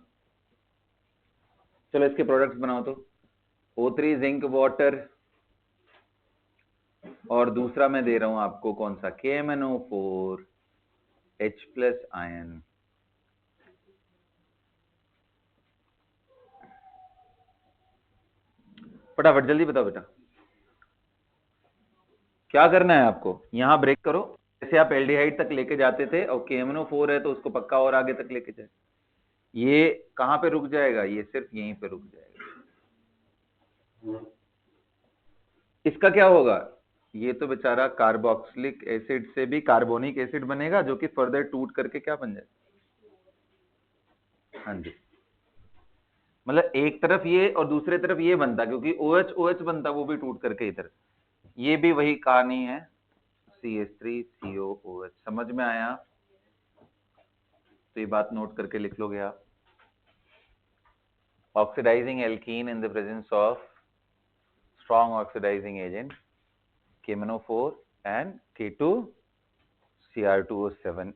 चलो इसके प्रोडक्ट्स बनाओ तो। O3 जिंक वाटर, और दूसरा मैं दे रहा हूं आपको कौन सा? KMnO4 H+ ion. फटाफट जल्दी बताओ बेटा, क्या करना है आपको? यहां ब्रेक करो, जैसे आप एल्डिहाइड तक लेके जाते थे और KMnO4 है तो उसको पक्का और आगे तक लेके जाए। ये कहां पे रुक जाएगा? ये सिर्फ यहीं पे रुक जाएगा। इसका क्या होगा? ये तो बेचारा कार्बोक्सिलिक एसिड से भी कार्बोनिक एसिड बनेगा, जो कि फर्दर टूट करके क्या बन जाए? हाँ जी, मतलब एक तरफ ये और दूसरे तरफ ये बनता, क्योंकि OH OH बनता, वो भी टूट करके इधर। ये भी वही कहानी है, CH3COOH। समझ में आया? तो ये बात नोट करके लिख लोगे आप। Oxidizing alkene in the presence of strong oxidizing agent KMnO4 and K2Cr2O7।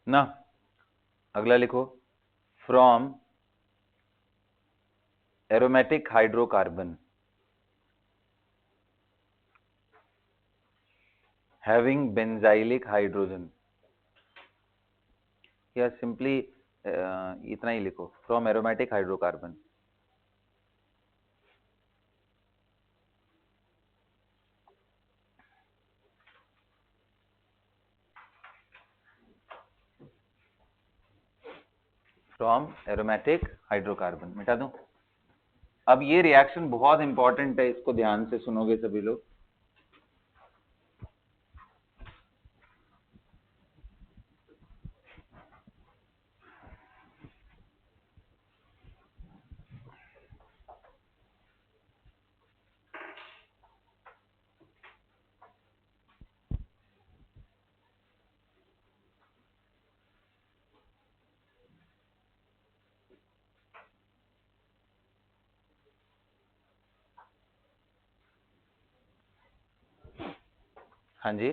ना अगला लिखो, from aromatic hydrocarbon having benzylic hydrogen, या सिंपली इतना ही लिखो, from aromatic hydrocarbon. From aromatic hydrocarbon मिटा दूं? अब ये रिएक्शन बहुत इंपॉर्टेंट है, इसको ध्यान से सुनोगे सभी लोग। हाँ जी,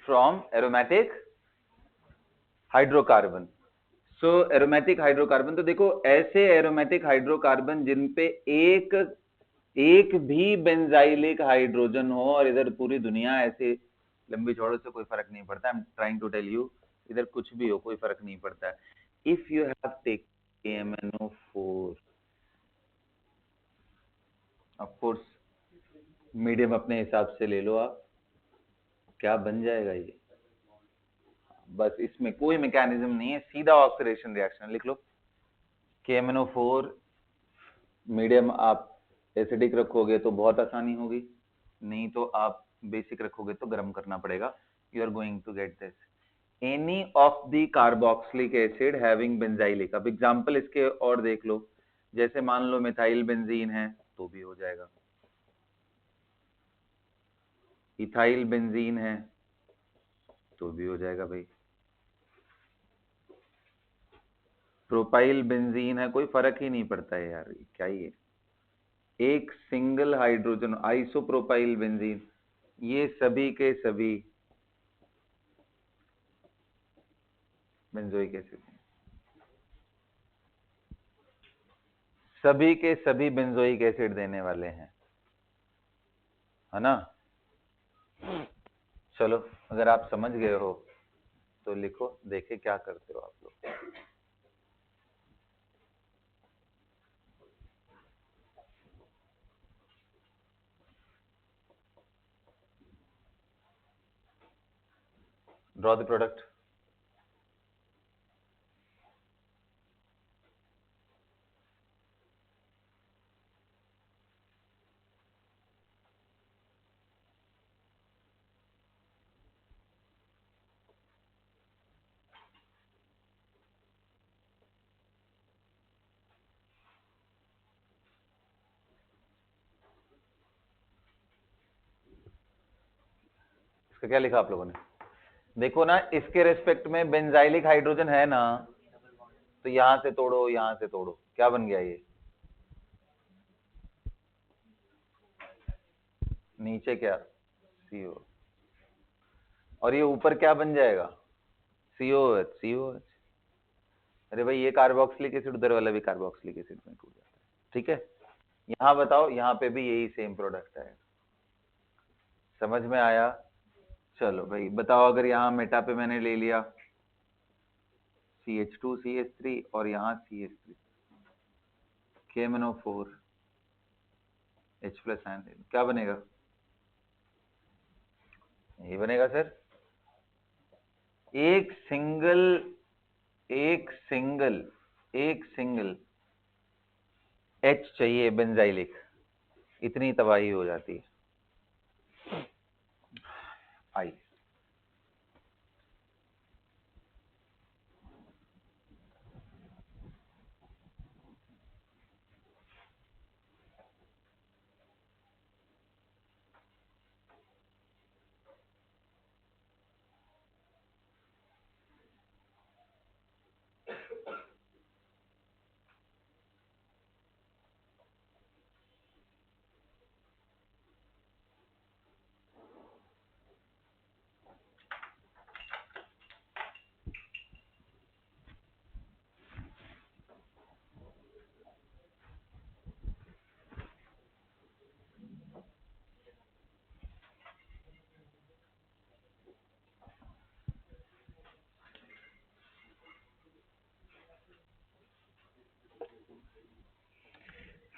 from aromatic hydrocarbon. So aromatic hydrocarbon, तो देखो ऐसे एरोमेटिक हाइड्रोकार्बन जिन पे एक भी बेंजाइलिक हाइड्रोजन हो, और इधर पूरी दुनिया ऐसे लंबी चौड़े से कोई फर्क नहीं पड़ता। I am trying to tell you, इधर कुछ भी हो कोई फर्क नहीं पड़ता। If you have take KMnO4, of course medium अपने हिसाब से ले लो आप, क्या बन जाएगा ये? बस इसमें कोई मैकेनिज्म नहीं है, सीधा ऑक्सीडेशन रिएक्शन लिख लो। KMnO4 मीडियम आप एसिडिक रखोगे तो बहुत आसानी होगी, नहीं तो आप बेसिक रखोगे तो गर्म करना पड़ेगा। You are going to get this, any of the carboxylic acid having benzylic. अब एग्जांपल इसके और देख लो, जैसे मान लो मिथाइल बेंजीन है तो भी हो जाएगा, इथाइल बेंजीन है तो भी हो जाएगा भाई, प्रोपाइल बेंजीन है, कोई फर्क ही नहीं पड़ता है यार, क्या ही है। एक सिंगल हाइड्रोजन आइसोप्रोपाइल बेंजीन, ये सभी के सभी बेंजोइक एसिड, सभी के सभी बेंजोइक एसिड देने वाले हैं, है ना? चलो, अगर आप समझ गए हो तो लिखो, देखे क्या करते हो आप लोग। Draw the product. इसका क्या लिखा आप लोगों ने? देखो ना, इसके रेस्पेक्ट में बेंजाइलिक हाइड्रोजन है ना, तो यहां से तोड़ो, यहां से तोड़ो, क्या बन गया ये? नीचे क्या? CO। और ये ऊपर क्या बन जाएगा? COH। COH। अरे भाई, ये कार्बोक्सिलिक एसिड, उधर वाला भी कार्बोक्सिलिक एसिड में टूट जाता है। ठीक है, यहाँ बताओ, यहाँ पे भी यही सेम प्रोडक्ट है। समझ में आया? चलो भाई बताओ, अगर यहाँ मेटा पे मैंने ले लिया CH2CH3 और यहाँ CH3, KMnO4 H plus ion, क्या बनेगा? यही बनेगा सर। एक सिंगल एक सिंगल एक सिंगल H चाहिए बेंजाइलिक, इतनी तबाही हो जाती है। आई।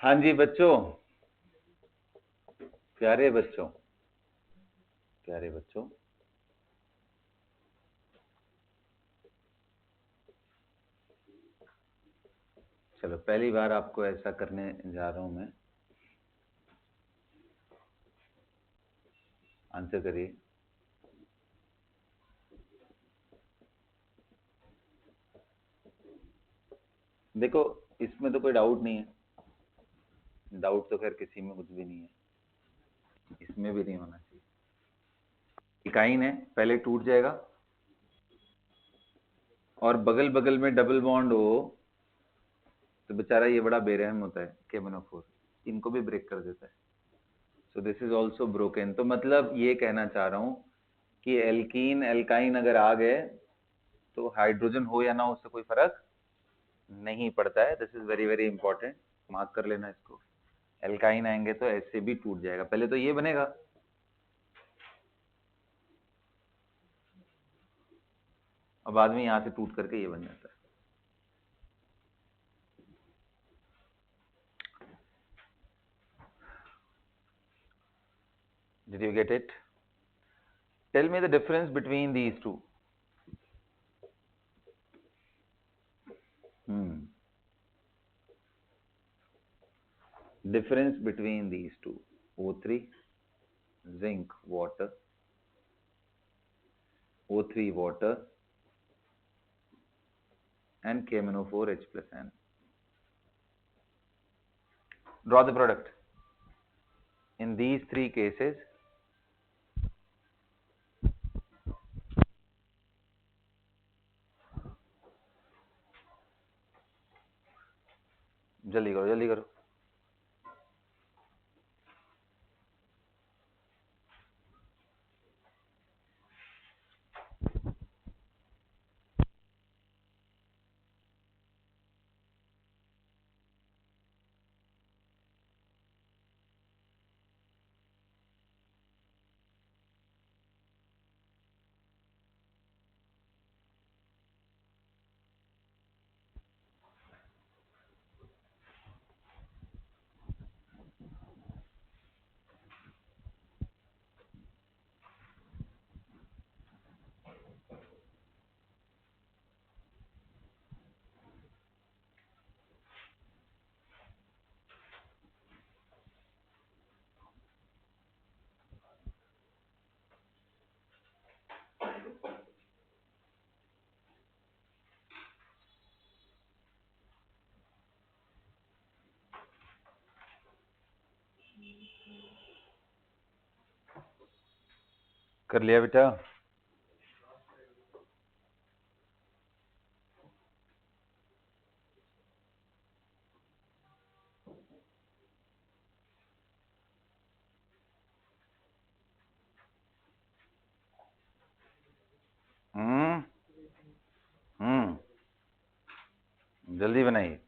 हाँ जी बच्चों, प्यारे बच्चों, प्यारे बच्चों, चलो पहली बार आपको ऐसा करने जा रहा हूं मैं। आंसर करिए। देखो, इसमें तो कोई डाउट नहीं है, डाउट तो खैर किसी में कुछ भी नहीं है, इसमें भी नहीं होना चाहिए। इकाइन है, पहले टूट जाएगा, और बगल बगल में डबल बॉन्ड हो तो बेचारा ये बड़ा बेरहम होता है, KMnO4 इनको भी ब्रेक कर देता है। So this is also broken. तो मतलब ये कहना चाह रहा हूं कि एल्कीन एल्काइन अगर आ गए तो हाइड्रोजन हो या ना हो, उससे कोई फर्क नहीं पड़ता है। This is very very important, mark कर लेना इसको। एल्काइन आएंगे तो ऐसे भी टूट जाएगा, पहले तो ये बनेगा और बाद में यहां से टूट करके ये बन जाता है। Did you get it? Tell me the difference between these two. Difference between these two. O3, zinc, water, O3 water, and KMnO4 H plus N. Draw the product. In these three cases, जल्दी करो जल्दी करो। कर लिया बेटा? जल्दी बनाइए।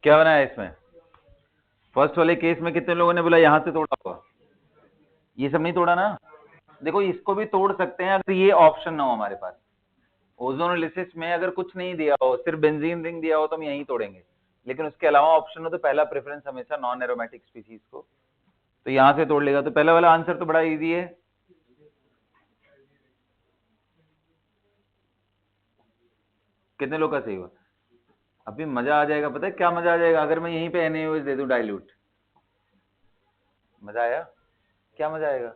क्या बनाया इसमें? फर्स्ट वाले केस में कितने लोगों ने बोला यहां से तोड़ा हुआ? ये सब नहीं तोड़ा ना? देखो इसको भी तोड़ सकते हैं अगर ये ऑप्शन ना हो हमारे पास। ओजोनोलिसिस में अगर कुछ नहीं दिया हो, सिर्फ बेंजीन रिंग दिया हो, तो हम यहीं तोड़ेंगे। लेकिन उसके अलावा ऑप्शन हो तो पहला प्रेफरेंस हमेशा नॉन एरोमेटिक स्पीसीज को, तो यहां से तोड़ लेगा। तो पहला वाला आंसर तो बड़ा इजी है। कितने लोग का सही हुआ? अभी मजा आ जाएगा। पता है क्या मजा आ जाएगा? अगर मैं यहीं पे NaOH दे दूं डाइल्यूट, मजा आया? क्या मजा आएगा?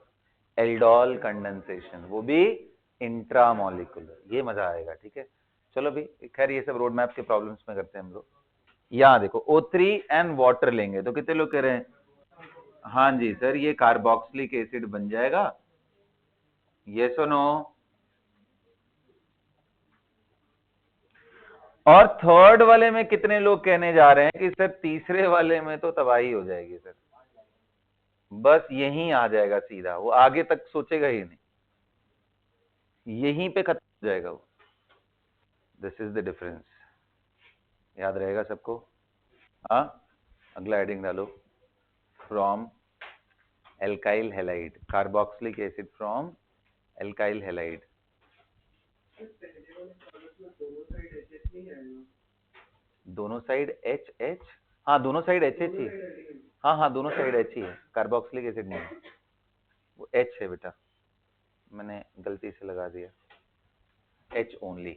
एल्डोल कंडेंसेशन, वो भी इंट्रामोलिकुलर, ये मजा आएगा। ठीक है, चलो भी, खैर ये सब रोड मैप के प्रॉब्लम्स में करते हैं हम लोग। यहाँ देखो O3 एंड वाटर लेंगे तो कितने लोग कह रहे हैं? हाँ जी सर, ये कार्बोक्सिलिक एसिड बन जाएगा। यस और नो? और थर्ड वाले में कितने लोग कहने जा रहे हैं कि सर तीसरे वाले में तो तबाही हो जाएगी सर, बस यहीं आ जाएगा सीधा, वो आगे तक सोचेगा ही नहीं, यहीं पे खत्म हो जाएगा वो। दिस इज द डिफरेंस, याद रहेगा सबको? हाँ, अगला हेडिंग डालो। From alkyl halide, carboxylic acid from alkyl halide. दोनों साइड एच एच, हाँ दोनों साइड एच एच ही, हाँ हाँ दोनों साइड एच ही है, कार्बोक्सिलिक एसिड नहीं है, वो एच है बेटा, मैंने गलती से लगा दिया, एच ओनली।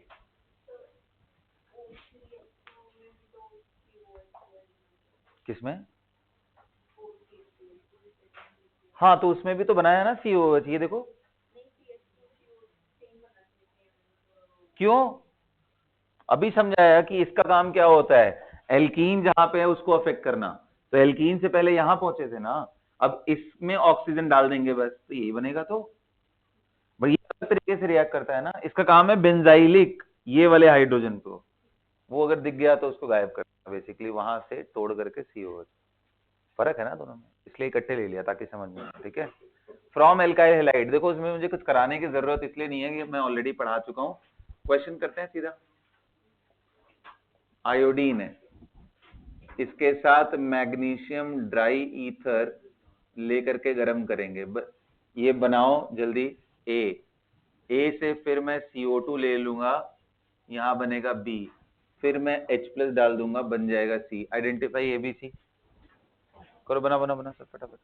किसमें? हाँ तो उसमें भी तो बनाया ना COOH, ये देखो। क्यों? अभी समझाया कि इसका काम क्या होता है, एल्कीन जहां पे है उसको अफेक्ट करना, तो एल्कीन से पहले यहां पहुंचे थे ना, अब इसमें ऑक्सीजन डाल देंगे बस, तो यही बनेगा। तो भाई ये अलग तरीके से रिएक्ट करता है ना, इसका काम है बेंजाइलिक, ये वाले हाइड्रोजन को, वो अगर दिख गया तो उसको गायब करना, बेसिकली वहां से तोड़ करके COH। फर्क है ना दोनों में, इसलिए इकट्ठे ले लिया ताकि समझ में। ठीक है, फ्रॉम एल्काइल हैलाइड, देखो उसमें मुझे कुछ कराने की जरूरत इसलिए नहीं है कि मैं ऑलरेडी पढ़ा चुका हूँ। क्वेश्चन करते हैं सीधा। आयोडीन है, इसके साथ मैग्नीशियम ड्राई ईथर लेकर के गर्म करेंगे, ये बनाओ जल्दी। ए से फिर मैं CO2 ले लूंगा, यहां बनेगा B, फिर मैं H+ डाल दूंगा, बन जाएगा C। आइडेंटिफाई ABC करो, बना बना बना सब फटाफट।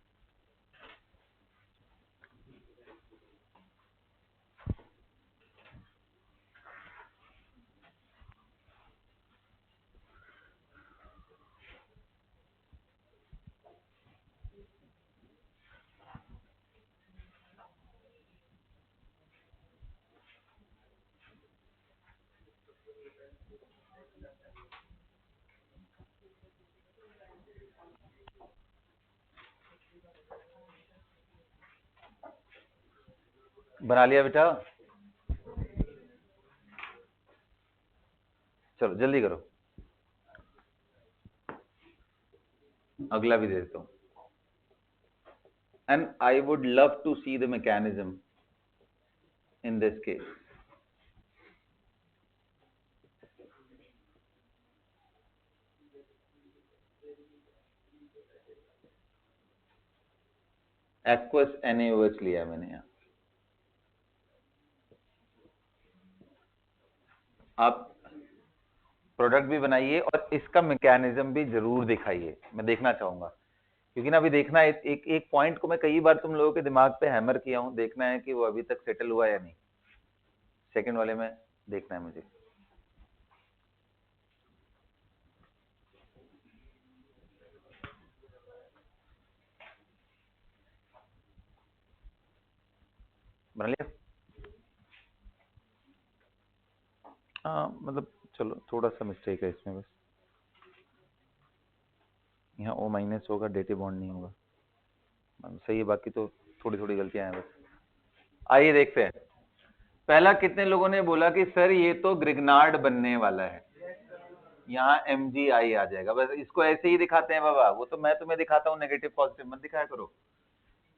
बना लिया बेटा? चलो जल्दी करो, अगला भी दे देता हूं। And I would love to see the mechanism in this case. Aqueous NaOH लिया मैंने यहाँ, आप प्रोडक्ट भी बनाइए और इसका मैकेनिज्म भी जरूर दिखाइए, मैं देखना चाहूंगा, क्योंकि ना अभी देखना है, एक पॉइंट को मैं कई बार तुम लोगों के दिमाग पे हैमर किया हूं, देखना है कि वो अभी तक सेटल हुआ या नहीं। सेकंड वाले में देखना है मुझे। बना लिया? हाँ मतलब चलो थोड़ा सा मिस्टेक है इसमें बस, यहाँ ओ माइनस होगा, डेटिव बॉन्ड नहीं होगा, सही है, बाकी तो थोड़ी थोड़ी गलतियां हैं बस। आइए देखते हैं, पहला कितने लोगों ने बोला कि सर ये तो ग्रिग्नार्ड बनने वाला है, यहाँ MgI आ जाएगा, बस इसको ऐसे ही दिखाते हैं बाबा, वो तो मैं तुम्हें दिखाता हूँ, नेगेटिव पॉजिटिव मत दिखाया करो।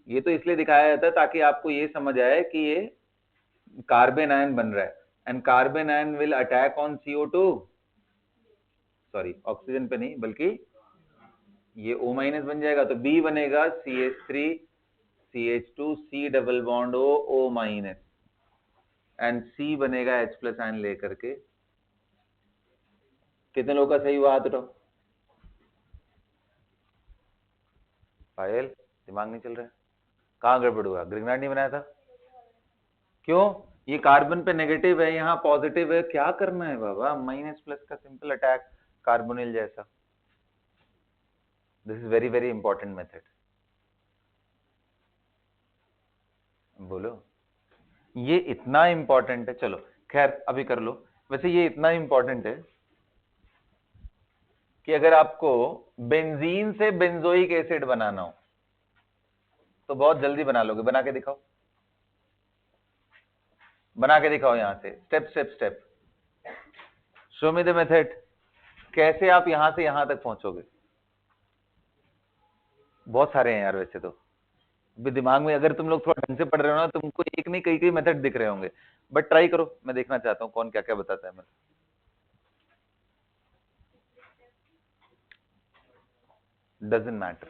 ये तो इसलिए दिखाया जाता है ताकि आपको ये समझ आए कि ये कार्बन आयन बन रहा है, and carbon ion will attack on CO2, sorry oxygen पे नहीं बल्कि ये O माइनस बन जाएगा, तो B बनेगा CH3 CH2 C double bond O minus, and C बनेगा H प्लस आयन लेकर के। कितने लोगों का सही हुआ हाथ उठाओ। पायल दिमाग नहीं चल रहा है, कहाँ गड़बड़ हुआ? ग्रिग्नार्ड नहीं बनाया था? क्यों? ये कार्बन पे नेगेटिव है, यहाँ पॉजिटिव है, क्या करना है बाबा? माइनस प्लस का सिंपल अटैक, कार्बोनिल जैसा। This is very very important method. बोलो, ये इतना इंपॉर्टेंट है, चलो खैर अभी कर लो। वैसे ये इतना इंपॉर्टेंट है कि अगर आपको बेंजीन से बेंजोइक एसिड बनाना हो तो बहुत जल्दी बना लोगे। बना के दिखाओ, बना के दिखाओ, यहां से step step step, show me the method, कैसे आप यहां से यहां तक पहुंचोगे। बहुत सारे हैं यार वैसे तो, भी दिमाग में अगर तुम लोग थोड़ा ढंग से पढ़ रहे हो ना, तुमको एक नहीं कई कई मेथड दिख रहे होंगे, बट ट्राई करो, मैं देखना चाहता हूं कौन क्या क्या बताता है। मैं doesn't matter,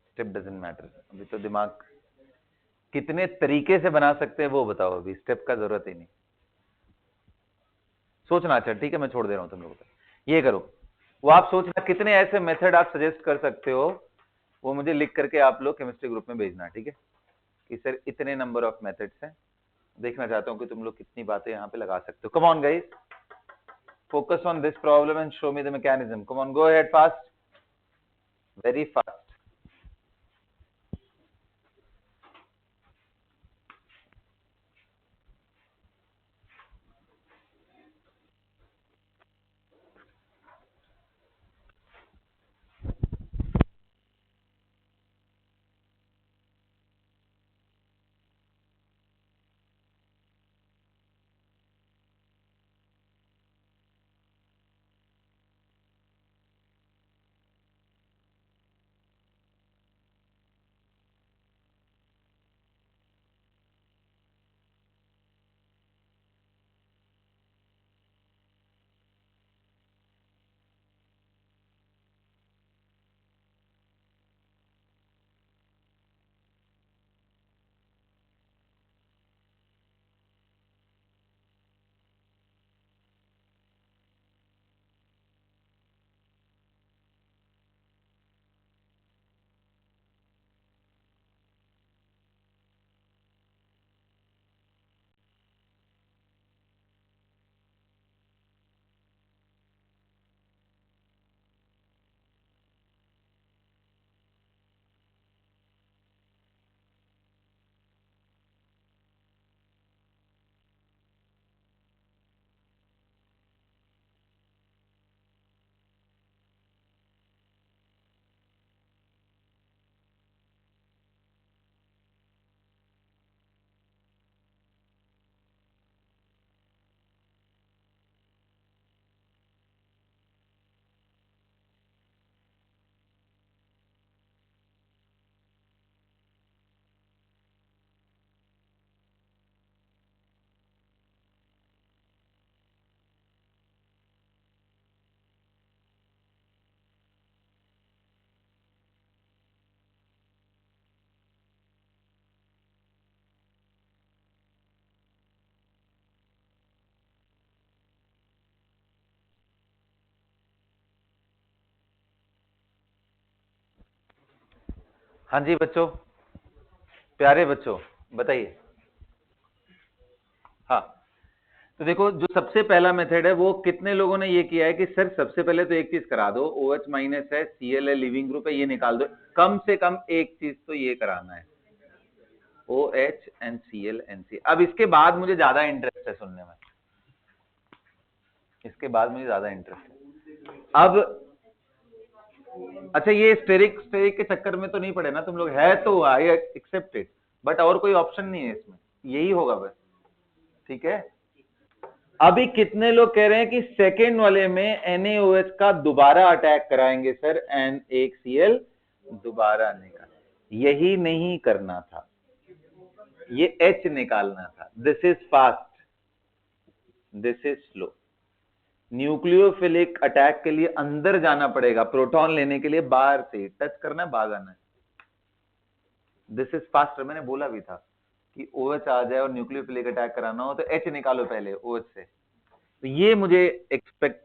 step doesn't matter, अभी तो दिमाग कितने तरीके से बना सकते हैं वो बताओ, अभी स्टेप का जरूरत ही नहीं, सोचना। अच्छा ठीक है, मैं छोड़ दे रहा हूं तुम लोगों को, ये करो। वो आप सोचना कितने ऐसे मेथड आप सजेस्ट कर सकते हो, वो मुझे लिख करके आप लोग केमिस्ट्री ग्रुप में भेजना, ठीक है, कि सर इतने नंबर ऑफ मेथड्स हैं। देखना चाहता हूं कि तुम लोग कितनी बातें यहां पे लगा सकते हो। Come on guys, focus on this problem and show me the mechanism. Come on, go ahead fast, very fast. हाँ जी बच्चों, प्यारे बच्चों, बताइए। हाँ, तो देखो जो सबसे पहला मेथड है वो कितने लोगों ने ये किया है कि सर सबसे पहले तो एक चीज करा दो, OH माइनस है, Cl है, लिविंग ग्रुप है, ये निकाल दो। कम से कम एक चीज तो ये कराना है, OH एंड Cl NC। अब इसके बाद मुझे ज्यादा इंटरेस्ट है सुनने में, इसके बाद मुझे ज्यादा इंटरेस्ट है। अब अच्छा, ये स्टेरिक स्टेरिक के चक्कर में तो नहीं पड़े ना तुम लोग, है तो आई एक्सेप्ट इट, बट और कोई ऑप्शन नहीं है इसमें, यही होगा बस। ठीक है, अभी कितने लोग कह रहे हैं कि सेकेंड वाले में NaOH का दोबारा अटैक कराएंगे सर, एन एक Cl दोबारा निकाल, यही नहीं करना था, ये H निकालना था। This is fast, this is slow. Nucleophilic attack के लिए अंदर जाना पड़ेगा, प्रोटॉन लेने के लिए बाहर से टच करना है, भागाना है। दिस इज फास्टर, मैंने बोला भी था कि OH आ जाए और न्यूक्लियोफिलिक अटैक कराना हो तो H निकालो पहले OH से। तो ये मुझे एक्सपेक्ट,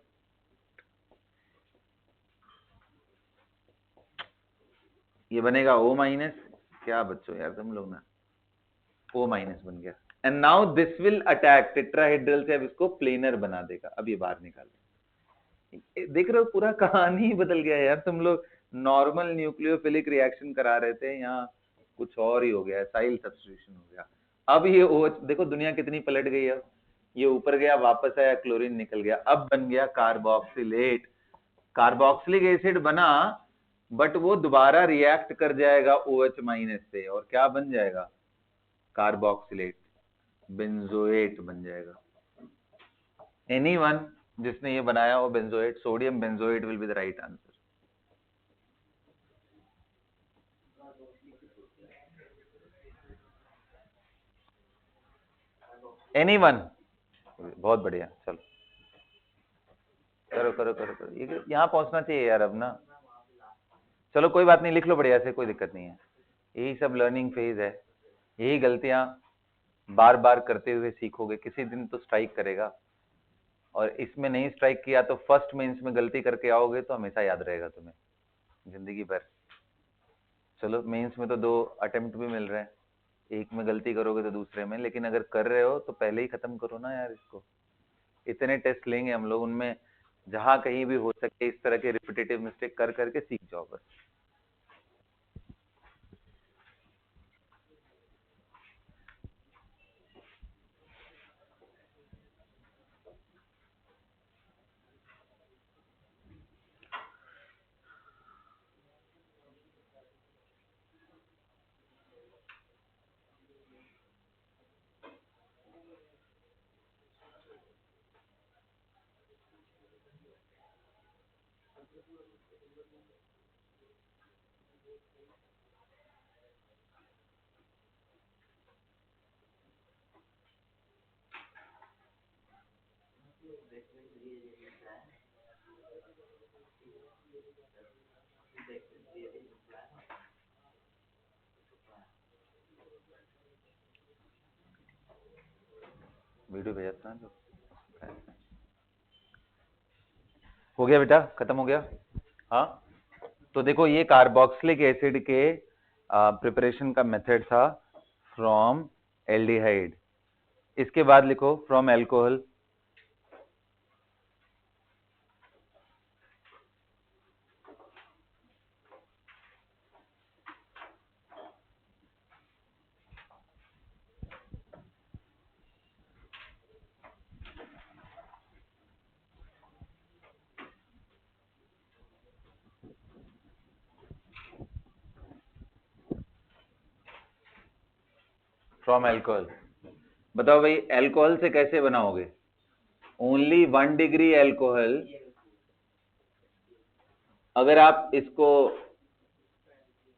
ये बनेगा O माइनस, क्या बच्चों यार तुम लोग ना, O माइनस बन गया। And now this will attack tetrahedral से, अब इसको प्लेनर बना देगा। अब ये बाहर निकाल, देख रहे हो पूरा कहानी ही बदल गया यार। तुम लोग नॉर्मल न्यूक्लियोफिलिक रिएक्शन करा रहे थे, यहाँ कुछ और ही हो गया, साइल सब्स्टिट्यूशन हो गया। अब ये OH देखो दुनिया कितनी पलट गई है, ये ऊपर गया वापस आया, क्लोरीन निकल गया, अब बन गया कार्बोक्सिलेट। कार्बोक्सिलिक एसिड बना, बट वो दोबारा रिएक्ट कर जाएगा OH माइनस से, और क्या बन जाएगा, कार्बोक्सिलेट, बेंजोएट बन जाएगा। एनीवन जिसने ये बनाया हो benzoate, sodium benzoate will be the right answer. Anyone, बहुत बढ़िया, चलो करो करो करो करो, ये यहाँ पहुंचना चाहिए यार अब ना। चलो कोई बात नहीं, लिख लो बढ़िया से, कोई दिक्कत नहीं है, यही सब लर्निंग फेज है, यही गलतियां बार बार करते हुए सीखोगे, किसी दिन तो स्ट्राइक करेगा। और इसमें नहीं स्ट्राइक किया तो फर्स्ट मेंस में गलती करके आओगे तो हमेशा याद रहेगा तुम्हें जिंदगी भर। चलो मेंस में तो 2 अटेम्प्ट भी मिल रहे हैं, एक में गलती करोगे तो दूसरे में, लेकिन अगर कर रहे हो तो पहले ही खत्म करो ना यार इसको। इतने टेस्ट लेंगे हम लोग, उनमें जहां कहीं भी हो सके इस तरह के रिपीटेटिव मिस्टेक कर करके सीख जाओ बस। वीडियो भेजता है तो हो गया बेटा, खत्म हो गया। हाँ, तो देखो ये कार्बोक्सिलिक एसिड के प्रिपरेशन का मेथड था फ्रॉम एल्डिहाइड। इसके बाद लिखो फ्रॉम एल्कोहल, फ्रॉम एल्कोहल। बताओ भाई एल्कोहल से कैसे बनाओगे, ओनली 1 डिग्री एल्कोहल, अगर आप इसको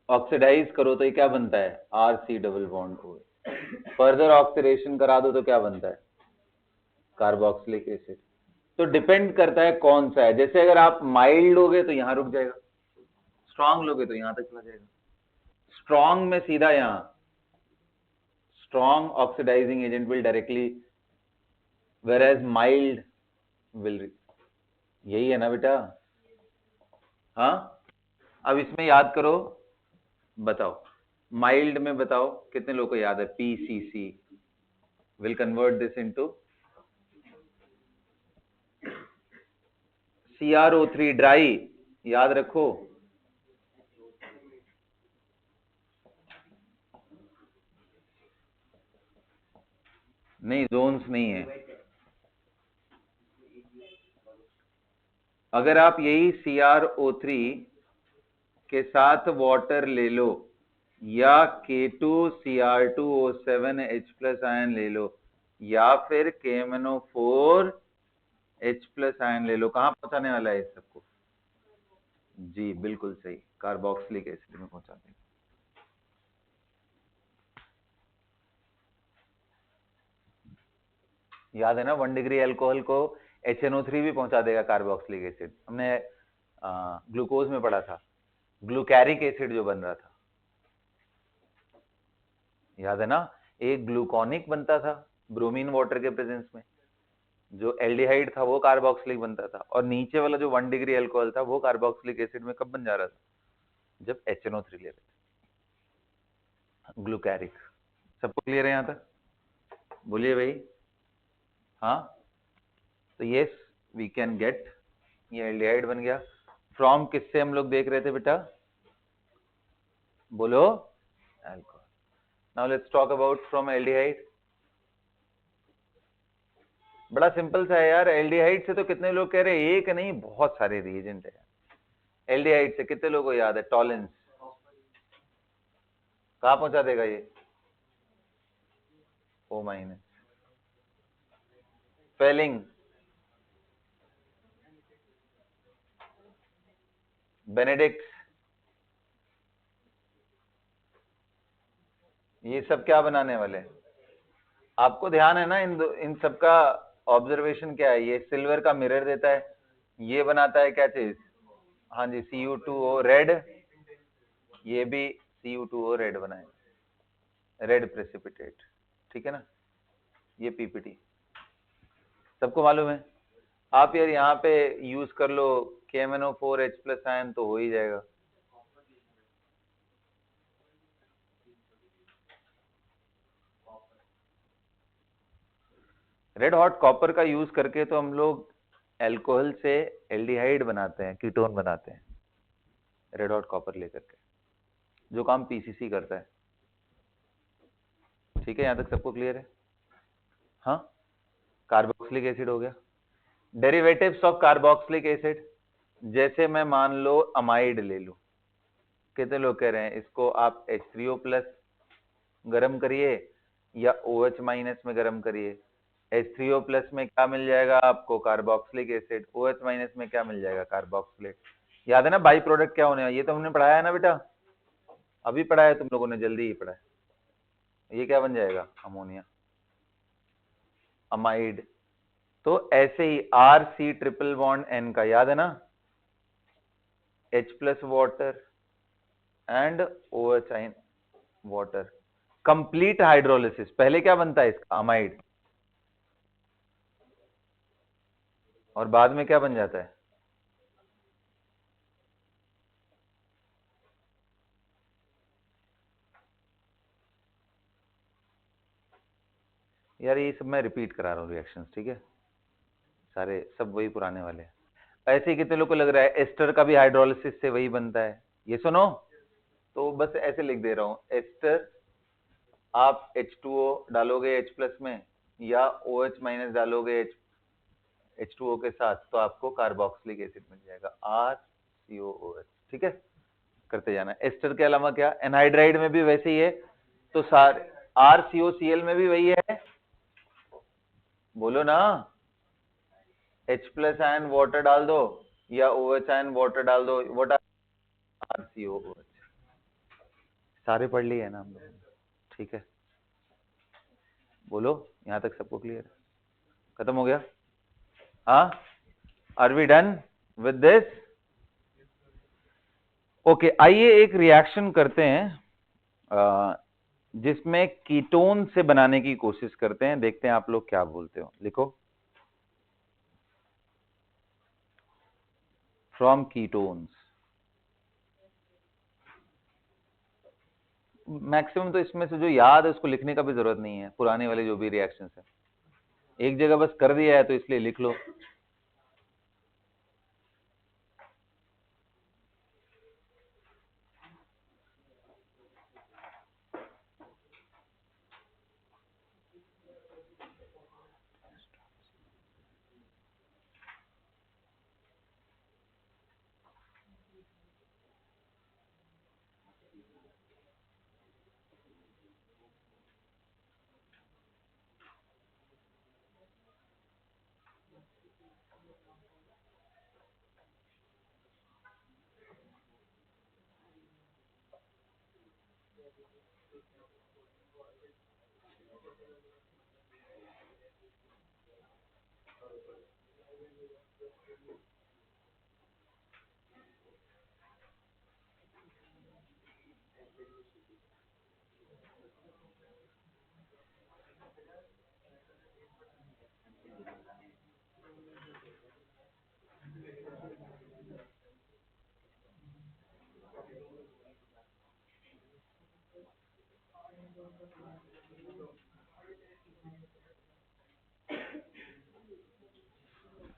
ऑक्सीडाइज करो तो ये क्या बनता है, RC double bond O. Further oxidation करा दो तो क्या बनता है, कार्बोक्सिलिक एसिड। तो डिपेंड करता है कौन सा है, जैसे अगर आप माइल्ड लोगे तो यहां रुक जाएगा, स्ट्रांग लोगे तो यहां तक चला जाएगा। स्ट्रांग में सीधा यहां, strong oxidizing agent will directly, whereas mild will, यही है ना बेटा। हाँ, अब इसमें याद करो बताओ माइल्ड में, बताओ कितने लोगों को याद है PCC? Will convert this into CrO3 dry, याद रखो। नहीं, जोन्स नहीं है। अगर आप यही CrO3 के साथ वाटर ले लो या K2Cr2O7H+ आयन ले लो या फिर KMnO4H+ आयन ले लो, कहां पहुंचाने वाला है इस सबको? जी बिल्कुल सही, कार्बोक्सिलिक एसिड में पहुंचा देंगे। याद है ना, 1 डिग्री अल्कोहल को HNO3 भी पहुंचा देगा कार्बोक्सिलिक एसिड। हमने ग्लूकोज में पढ़ा था, ग्लूकैरिक एसिड जो बन रहा था, याद है ना, एक ग्लूकोनिक बनता था ब्रोमीन वाटर के प्रेजेंस में, जो एल्डिहाइड था वो कार्बोक्सिलिक बनता था, और नीचे वाला जो 1 डिग्री अल्कोहल था वो कार्बोक्सिलिक एसिड में कब बन जा रहा था? जब HNO3 ले रहे थे, ग्लूकैरिक। सबको क्लियर है यहां तक? बोलिए भाई। हाँ, तो यस वी कैन गेट, ये एल्डिहाइड बन गया। फ्रॉम किससे हम लोग देख रहे थे बेटा? बोलो, alcohol. Now let's talk about from aldehyde. बड़ा सिंपल सा है यार, एल्डिहाइड से तो कितने लोग कह रहे हैं? एक नहीं, बहुत सारे रिएजेंट है। एल्डिहाइड से कितने लोगों को याद है? टॉलेंस कहां पहुंचा देगा ये? O-। फेलिंग, बेनेडिक्ट, ये सब क्या बनाने वाले हैं? आपको ध्यान है ना इन सब का? ऑब्जर्वेशन क्या है? ये सिल्वर का मिरर देता है, ये बनाता है क्या चीज? हाँ जी, Cu2O रेड, ये भी Cu2O रेड बनाए, रेड प्रेसिपिटेट, ठीक है ना? ये पीपीटी सबको मालूम है। आप यार यहाँ पे यूज कर लो KMnO4H+ आयन तो हो ही जाएगा। रेड हॉट कॉपर का यूज करके तो हम लोग एल्कोहल से एल्डिहाइड बनाते हैं, कीटोन बनाते हैं, रेड हॉट कॉपर लेकर के, जो काम पीसीसी करता है। ठीक है, यहां तक सबको क्लियर है? हाँ, कार्बोक्सिलिक एसिड हो गया। डेरिवेटिव्स ऑफ कार्बोक्सिलिक एसिड, जैसे मैं मान लो अमाइड ले लूं, कितने लोग कह रहे हैं इसको आप H3O+ गर्म करिए या OH- में गर्म करिए? H3O+ में क्या मिल जाएगा आपको? Carboxylic acid. OH- में क्या मिल जाएगा? कार्बोक्सिलेट। याद है ना बाई प्रोडक्ट क्या होने? ये तो हमने पढ़ाया है ना बेटा, अभी पढ़ा है तुम लोगों ने, जल्दी ही पढ़ा है। ये क्या बन जाएगा? Ammonia, amide. तो ऐसे ही RC ट्रिपल बॉन्ड N का, याद है ना, H+ water and OH ion water, complete hydrolysis. पहले क्या बनता है इसका? अमाइड, और बाद में क्या बन जाता है? यार ये सब मैं रिपीट करा रहा हूँ रिएक्शंस, ठीक है, सारे सब वही पुराने वाले हैं। ऐसे ही कितने लोग को लग रहा है एस्टर का भी हाइड्रोलिसिस से वही बनता है? ये सुनो, तो बस ऐसे लिख दे रहा हूँ, एस्टर आप H2O डालोगे H+ में या OH- डालोगे H2O के साथ, तो आपको कार्बोक्सिलिक एसिड मिल जाएगा, RCOOH। ठीक है, करते जाना। एस्टर के अलावा क्या? एनहाइड्राइड में भी वैसे ही है, तो सारे RCOCl में भी वही है, बोलो ना, H+ आयन वाटर डाल दो या OH आयन वाटर डाल दो, व्हाट RCOOH। सारे पढ़ लिए है ना हम लोगों ने? ठीक है, बोलो, यहां तक सबको क्लियर है? खत्म हो गया? हाँ, are we done with this? Okay, आइए एक रिएक्शन करते हैं जिसमें कीटोन से बनाने की कोशिश करते हैं, देखते हैं आप लोग क्या बोलते हो। लिखो, फ्रॉम कीटोन्स। मैक्सिमम तो इसमें से जो याद है उसको लिखने का भी जरूरत नहीं है, पुराने वाले जो भी रिएक्शन है, एक जगह बस कर दिया है तो इसलिए लिख लो।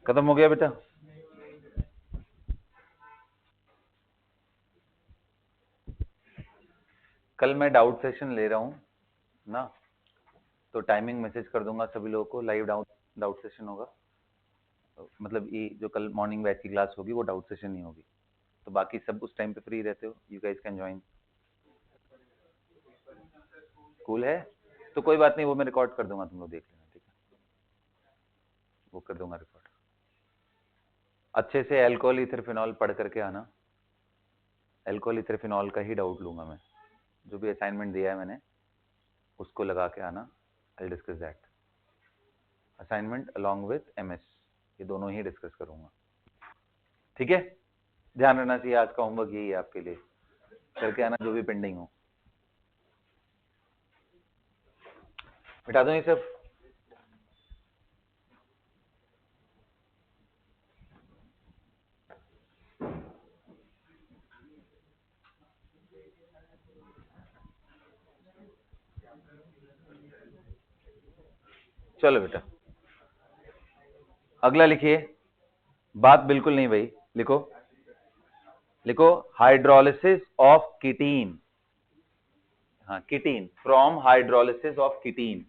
खत्म हो गया बेटा? कल मैं डाउट सेशन ले रहा हूँ ना, तो टाइमिंग मैसेज कर दूंगा सभी लोगों को, लाइव डाउट सेशन होगा। मतलब ये जो कल मॉर्निंग बैच की क्लास होगी वो डाउट सेशन नहीं होगी, तो बाकी सब उस टाइम पे फ्री रहते हो, you guys can join. Cool है? तो कोई बात नहीं, वो मैं रिकॉर्ड कर दूंगा, तुम लोग देख लेना, ठीक है? वो कर दूंगा रिकॉर्ड। अच्छे से एल्कोहल इथरफिनॉल पढ़ करके आना, एल्कोहल इथरफिनॉल का ही डाउट लूंगा मैं, जो भी असाइनमेंट दिया है मैंने उसको लगा के आना। I discuss that assignment along with MS, ये दोनों ही डिस्कस करूंगा, ठीक है? ध्यान रखना चाहिए, आज का होमवर्क यही है आपके लिए, करके आना जो भी पेंडिंग हो। मिटा दो ये सब। चलो बेटा अगला लिखिए, बात बिल्कुल नहीं भाई, लिखो लिखो, हाइड्रोलिसिस ऑफ कीटीन। हाँ ketene, from hydrolysis of ketene,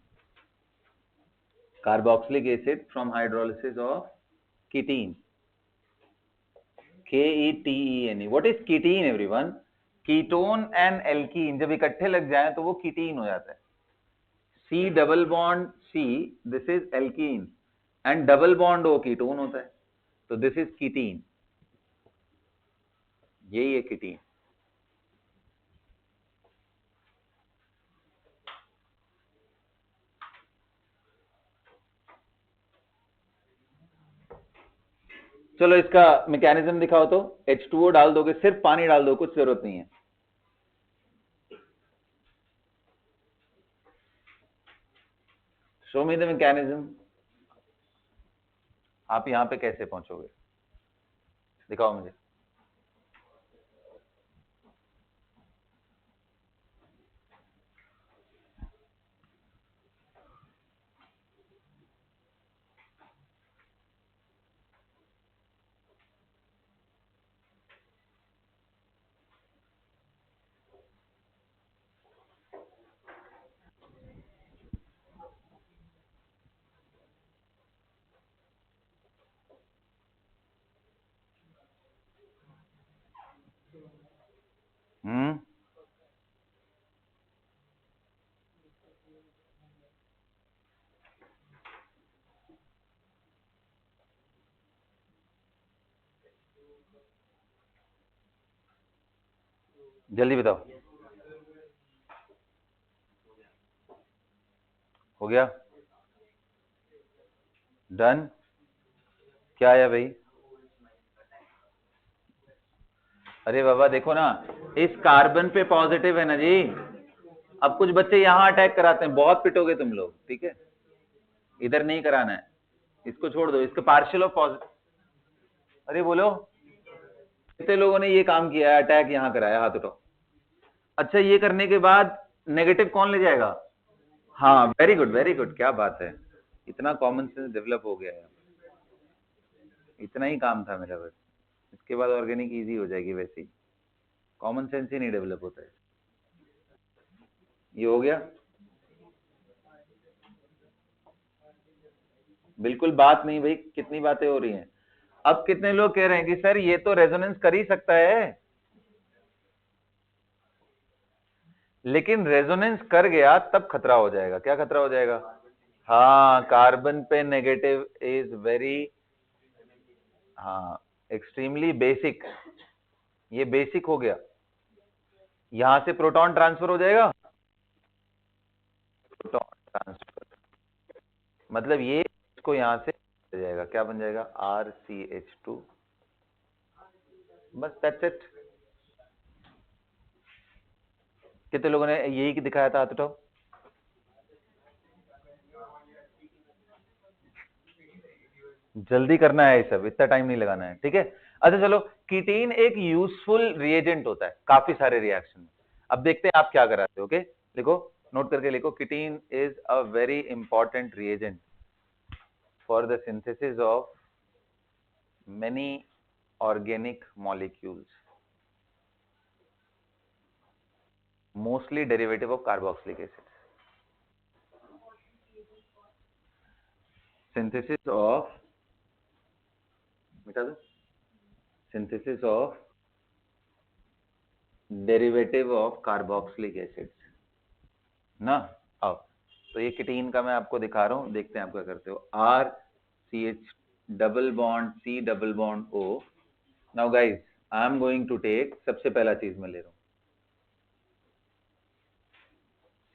carboxylic acid from hydrolysis of ketene, KETENE। What is ketene everyone? Ketone and alkene जब इकट्ठे लग जाए तो वो कीटीन हो जाता है। C double bond C, this is alkene, and double bond O ketone होता है, तो दिस इज कीटीन, यही है कीटीन। चलो इसका मैकेनिज्म दिखाओ तो, H2O डाल दोगे, सिर्फ पानी डाल दो, कुछ जरूरत नहीं है। Show me the mechanism. आप यहां पे कैसे पहुंचोगे, दिखाओ मुझे। जल्दी बताओ, हो गया? डन? क्या आया भाई? अरे बाबा देखो ना, इस कार्बन पे पॉजिटिव है ना जी। अब कुछ बच्चे यहां अटैक कराते हैं, बहुत पिटोगे तुम लोग, ठीक है? इधर नहीं कराना है, इसको छोड़ दो, इसके पार्शियल ऑफ पॉजिटिव। अरे बोलो, कितने लोगों ने ये काम किया है, अटैक यहां कराया, हाथ उठाओ। अच्छा, ये करने के बाद नेगेटिव कौन ले जाएगा? हाँ, वेरी गुड, क्या बात है, इतना कॉमन सेंस डेवलप हो गया है। इतना ही काम था मेरा बस, इसके बाद ऑर्गेनिक इजी हो जाएगी। वैसे ही कॉमन सेंस ही नहीं डेवलप होता है। ये हो गया। बिल्कुल बात नहीं भाई, कितनी बातें हो रही हैं। अब कितने लोग कह रहे हैं कि सर ये तो रेजोनेंस कर ही सकता है, लेकिन रेजोनेंस कर गया तब खतरा हो जाएगा। क्या खतरा हो जाएगा? हाँ, कार्बन पे नेगेटिव इज वेरी, हाँ, एक्सट्रीमली बेसिक। ये बेसिक हो गया। यहां से प्रोटॉन ट्रांसफर हो जाएगा, प्रोटॉन ट्रांसफर मतलब ये इसको यहां से हो जाएगा, क्या बन जाएगा? RCH2। बस दैट्स इट। कितने लोगों ने यही दिखाया था? हाथ उठाओ। जल्दी करना है ये सब, इतना टाइम नहीं लगाना है, ठीक है। अच्छा चलो, कीटीन एक यूजफुल रिएजेंट होता है काफी सारे रिएक्शन में। अब देखते हैं आप क्या कराते हो। ओके, लिखो, नोट करके लिखो, ketene is a very important reagent for the synthesis of many organic molecules, mostly derivative of carboxylic acid. Synthesis of, मिटा दो, synthesis of derivative of carboxylic acids ना। आओ, तो ये कीटीन का मैं आपको दिखा रहा हूं, देखते हैं आप क्या करते हो। RCH double bond C double bond O। Now guys, I am going to take, सबसे पहला चीज मैं ले रहा हूं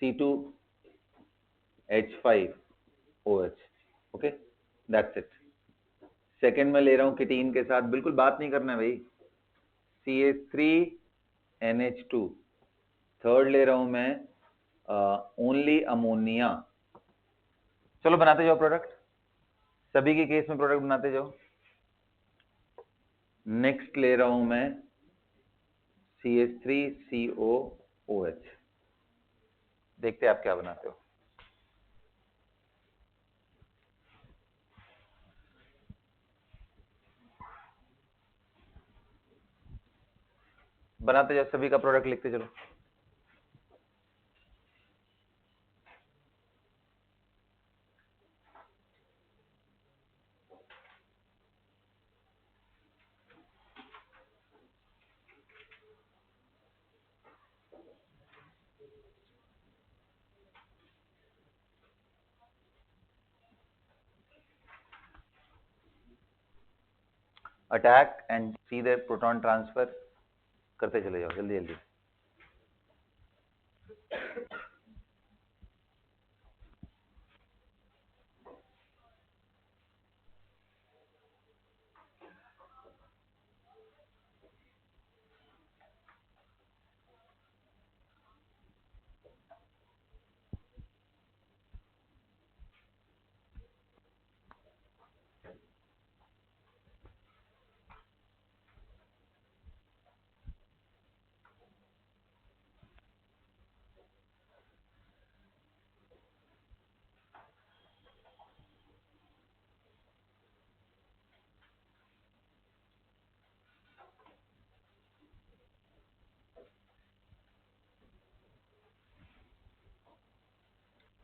C2H5OH। Okay, that's it. Second में ले रहा हूं कीटीन के साथ, बिल्कुल बात नहीं करना है भाई, CH3NH2। थर्ड ले रहा हूं मैं ओनली अमोनिया। चलो बनाते जाओ प्रोडक्ट, सभी के केस में प्रोडक्ट बनाते जाओ। नेक्स्ट ले रहा हूं मैं CH3COOH। देखते हैं आप क्या बनाते हो। बनाते जाओ, सभी का प्रोडक्ट लिखते चलो। Attack and see the proton transfer करते चले जाओ, जल्दी जल्दी।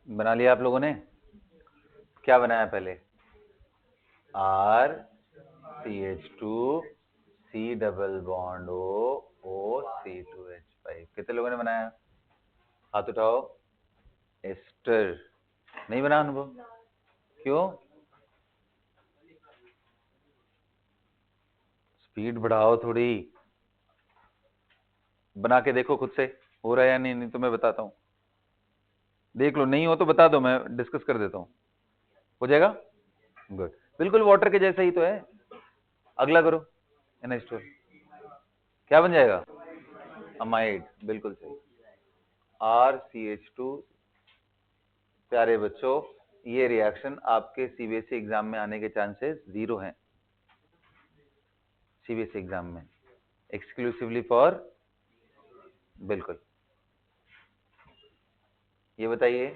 बना लिया आप लोगों ने? क्या बनाया पहले? RCH2 C double bond OC2H5। कितने लोगों ने बनाया? हाथ उठाओ। एस्टर नहीं बना अनुभव? क्यों? स्पीड बढ़ाओ थोड़ी, बना के देखो खुद से हो रहा है या नहीं, नहीं तो मैं बताता हूँ। देख लो, नहीं हो तो बता दो, मैं डिस्कस कर देता हूँ। हो जाएगा? गुड, बिल्कुल वाटर के जैसा ही तो है। अगला करो, NH2 क्या बन जाएगा? अमाइड, बिल्कुल सही। RCH2। प्यारे बच्चों, ये रिएक्शन आपके CBSE एग्जाम में आने के चांसेस 0 हैं। CBSE एग्जाम में एक्सक्लूसिवली फॉर, बिल्कुल ये बताइए।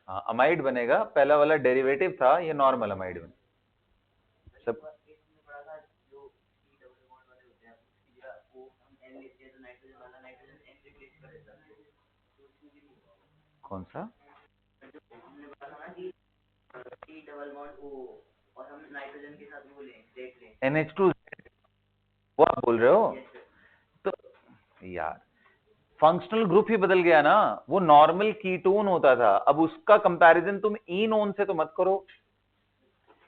हाँ, अमाइड बनेगा, पहला वाला डेरिवेटिव था, ये नॉर्मल अमाइड बने सब। कौन सा? NH2 वो आप बोल रहे हो? तो यार फंक्शनल ग्रुप ही बदल गया ना, वो नॉर्मल कीटोन होता था, अब उसका कंपैरिजन तुम इनोन से तो मत करो।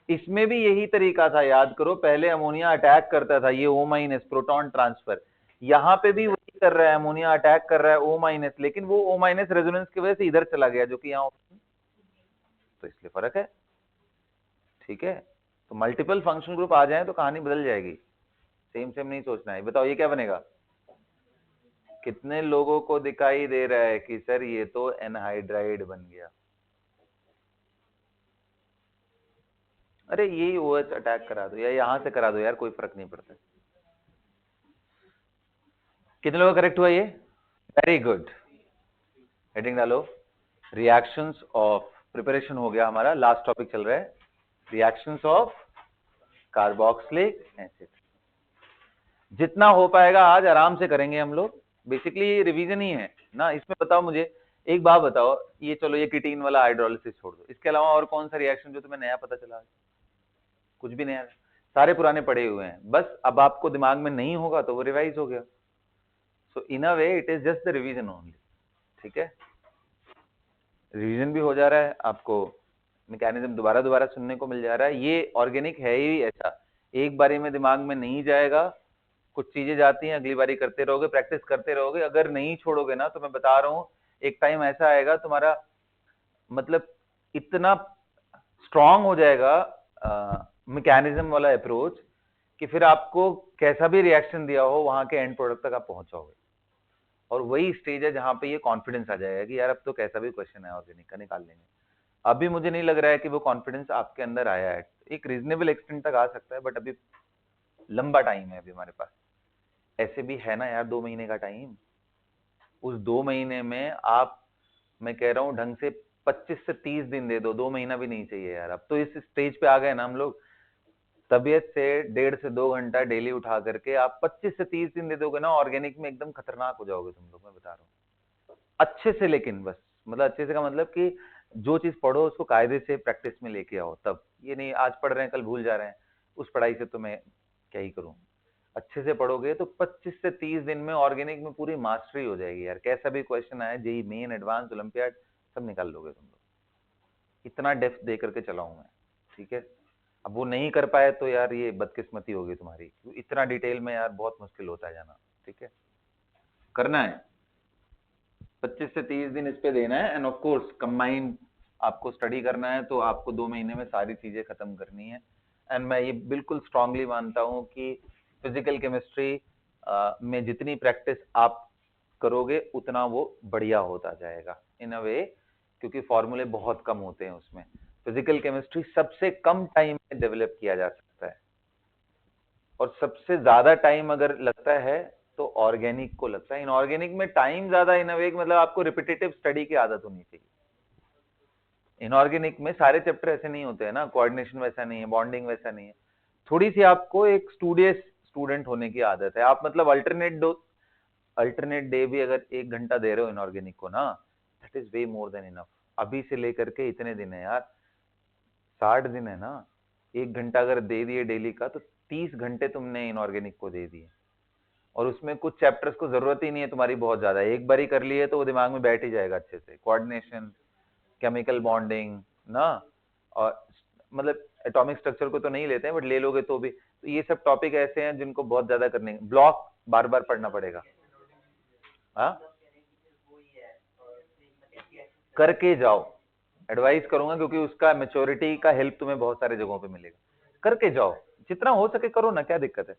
इसमें भी यही तरीका था, याद करो, पहले अमोनिया अटैक करता था, ये O- प्रोटॉन ट्रांसफर, यहाँ पे भी वही कर रहा है, अमोनिया अटैक कर रहा है O-, लेकिन वो O- रेजोनेंस की वजह से इधर चला गया, जो कि यहाँ, तो इसलिए फर्क है। ठीक है, तो मल्टीपल फंक्शनल ग्रुप आ जाए तो कहानी बदल जाएगी, सेम सेम नहीं सोचना है। बताओ ये क्या बनेगा? कितने लोगों को दिखाई दे रहा है कि सर ये तो एनहाइड्राइड बन गया? अरे यही OH अटैक करा दो या यहां से करा दो यार, कोई फर्क नहीं पड़ता। कितने लोगों का करेक्ट हुआ ये? Very good. हेडिंग डालो, रिएक्शंस ऑफ, प्रिपरेशन हो गया हमारा, लास्ट टॉपिक चल रहा है, रिएक्शंस ऑफ कार्बोक्सिलिक एसिड। जितना हो पाएगा आज आराम से करेंगे हम लोग, बेसिकली रिवीजन ही है ना। इसमें बताओ मुझे एक बात बताओ, ये चलो ये कीटीन वाला हाइड्रोलिसिस छोड़ दो, इसके अलावा और कौन सा रिएक्शन जो तुम्हें नया पता चला? कुछ भी नया? सारे पुराने पड़े हुए हैं, बस अब आपको दिमाग में नहीं होगा तो वो रिवाइज हो गया। So in a way it is just the revision only. ठीक है, रिवीजन भी हो जा रहा है, आपको मैकेनिज्म दोबारा दोबारा सुनने को मिल जा रहा है। ये ऑर्गेनिक है ही ऐसा, एक बारी में दिमाग में नहीं जाएगा, कुछ चीजें जाती हैं, अगली बारी करते रहोगे, प्रैक्टिस करते रहोगे, अगर नहीं छोड़ोगे ना तो मैं बता रहा हूं एक टाइम ऐसा आएगा तुम्हारा, मतलब इतना स्ट्रांग हो जाएगा मैकेनिज्म वाला अप्रोच कि फिर आपको कैसा भी रिएक्शन दिया हो वहां के एंड प्रोडक्ट तक आप पहुंच जाओगे। और वही स्टेज है जहां पे ये कॉन्फिडेंस आ जाएगा कि यार अब तो कैसा भी क्वेश्चन है ऑर्गेनिक का निकाल लेंगे। अभी मुझे नहीं लग रहा है कि वो कॉन्फिडेंस आपके अंदर आया है, एक रीजनेबल एक्सटेंट तक आ सकता है, बट अभी लंबा टाइम है अभी हमारे पास। ऐसे भी है ना यार 2 महीने का टाइम, उस 2 महीने में आप, मैं कह रहा हूं ढंग से 25 से 30 दिन दे दो, 2 महीना भी नहीं चाहिए यार। अब तो इस स्टेज पे आ गए ना हम लोग, तबीयत से 1.5 से 2 घंटा डेली उठा करके आप 25 से 30 दिन दे दोगे ना, ऑर्गेनिक में एकदम खतरनाक हो जाओगे तुम लोग, मैं बता रहा हूँ अच्छे से। लेकिन बस मतलब अच्छे से का मतलब कि जो चीज पढ़ो उसको कायदे से प्रैक्टिस में लेके आओ, तब ये नहीं आज पढ़ रहे हैं कल भूल जा रहे हैं, उस पढ़ाई से तो मैं क्या ही करूं। अच्छे से पढ़ोगे तो 25 से 30 दिन में ऑर्गेनिक में पूरी मास्टरी हो जाएगी यार, कैसा भी क्वेश्चन आए, जेई मेन, एडवांस, ओलंपियाड, सब निकाल लोगे तुम लोग, इतना डेप्थ दे करके चलाऊं मैं। ठीक है, अब वो नहीं कर पाए तो यार ये बदकिस्मती होगी तुम्हारी, इतना डिटेल में यार बहुत मुश्किल होता है जाना। ठीक है, करना है 25 से 30 दिन इस पे देना है, एंड ऑफ कोर्स कंबाइंड आपको स्टडी करना है, तो आपको 2 महीने में सारी चीजें खत्म करनी है। एंड मैं ये बिल्कुल स्ट्रांगली मानता हूं कि फिजिकल केमिस्ट्री में जितनी प्रैक्टिस आप करोगे उतना वो बढ़िया होता जाएगा इन अ वे, क्योंकि फॉर्मूले बहुत कम होते हैं उसमें। फिजिकल केमिस्ट्री सबसे कम टाइम में डेवलप किया जा सकता है, और सबसे ज्यादा टाइम अगर लगता है तो ऑर्गेनिक को लगता है। इनऑर्गेनिक में टाइम ज्यादा इन अ वे, मतलब आपको रिपीटेटिव स्टडी की आदत होनी चाहिए। इनऑर्गेनिक में सारे चैप्टर ऐसे नहीं होते हैं ना, कोऑर्डिनेशन वैसा नहीं है, बॉन्डिंग वैसा नहीं है, थोड़ी सी आपको एक स्टूडियस स्टूडेंट होने की आदत है। आप मतलब अल्टरनेट डे भी अगर 1 घंटा दे रहे हो इनऑर्गेनिक को ना, that is way more than enough. अभी से लेकर के इतने दिन है यार, 60 दिन है ना, 1 घंटा अगर दे दिए डेली का तो 30 घंटे तुमने इनऑर्गेनिक को दे दिए। और उसमें कुछ चैप्टर्स को जरूरत ही नहीं है तुम्हारी बहुत ज्यादा, एक बार ही कर लिए तो वो दिमाग में बैठ ही जाएगा अच्छे से, कोऑर्डिनेशन, केमिकल बॉन्डिंग ना, और मतलब एटॉमिक स्ट्रक्चर को तो नहीं लेते हैं बट ले लोगे तो भी, तो ये सब टॉपिक ऐसे हैं जिनको बहुत ज्यादा करने, ब्लॉक बार बार पढ़ना पड़ेगा। हाँ, करके जाओ, एडवाइस करूंगा, क्योंकि उसका मेच्योरिटी का हेल्प तुम्हें बहुत सारे जगहों पे मिलेगा। करके जाओ, जितना हो सके करो ना, क्या दिक्कत है,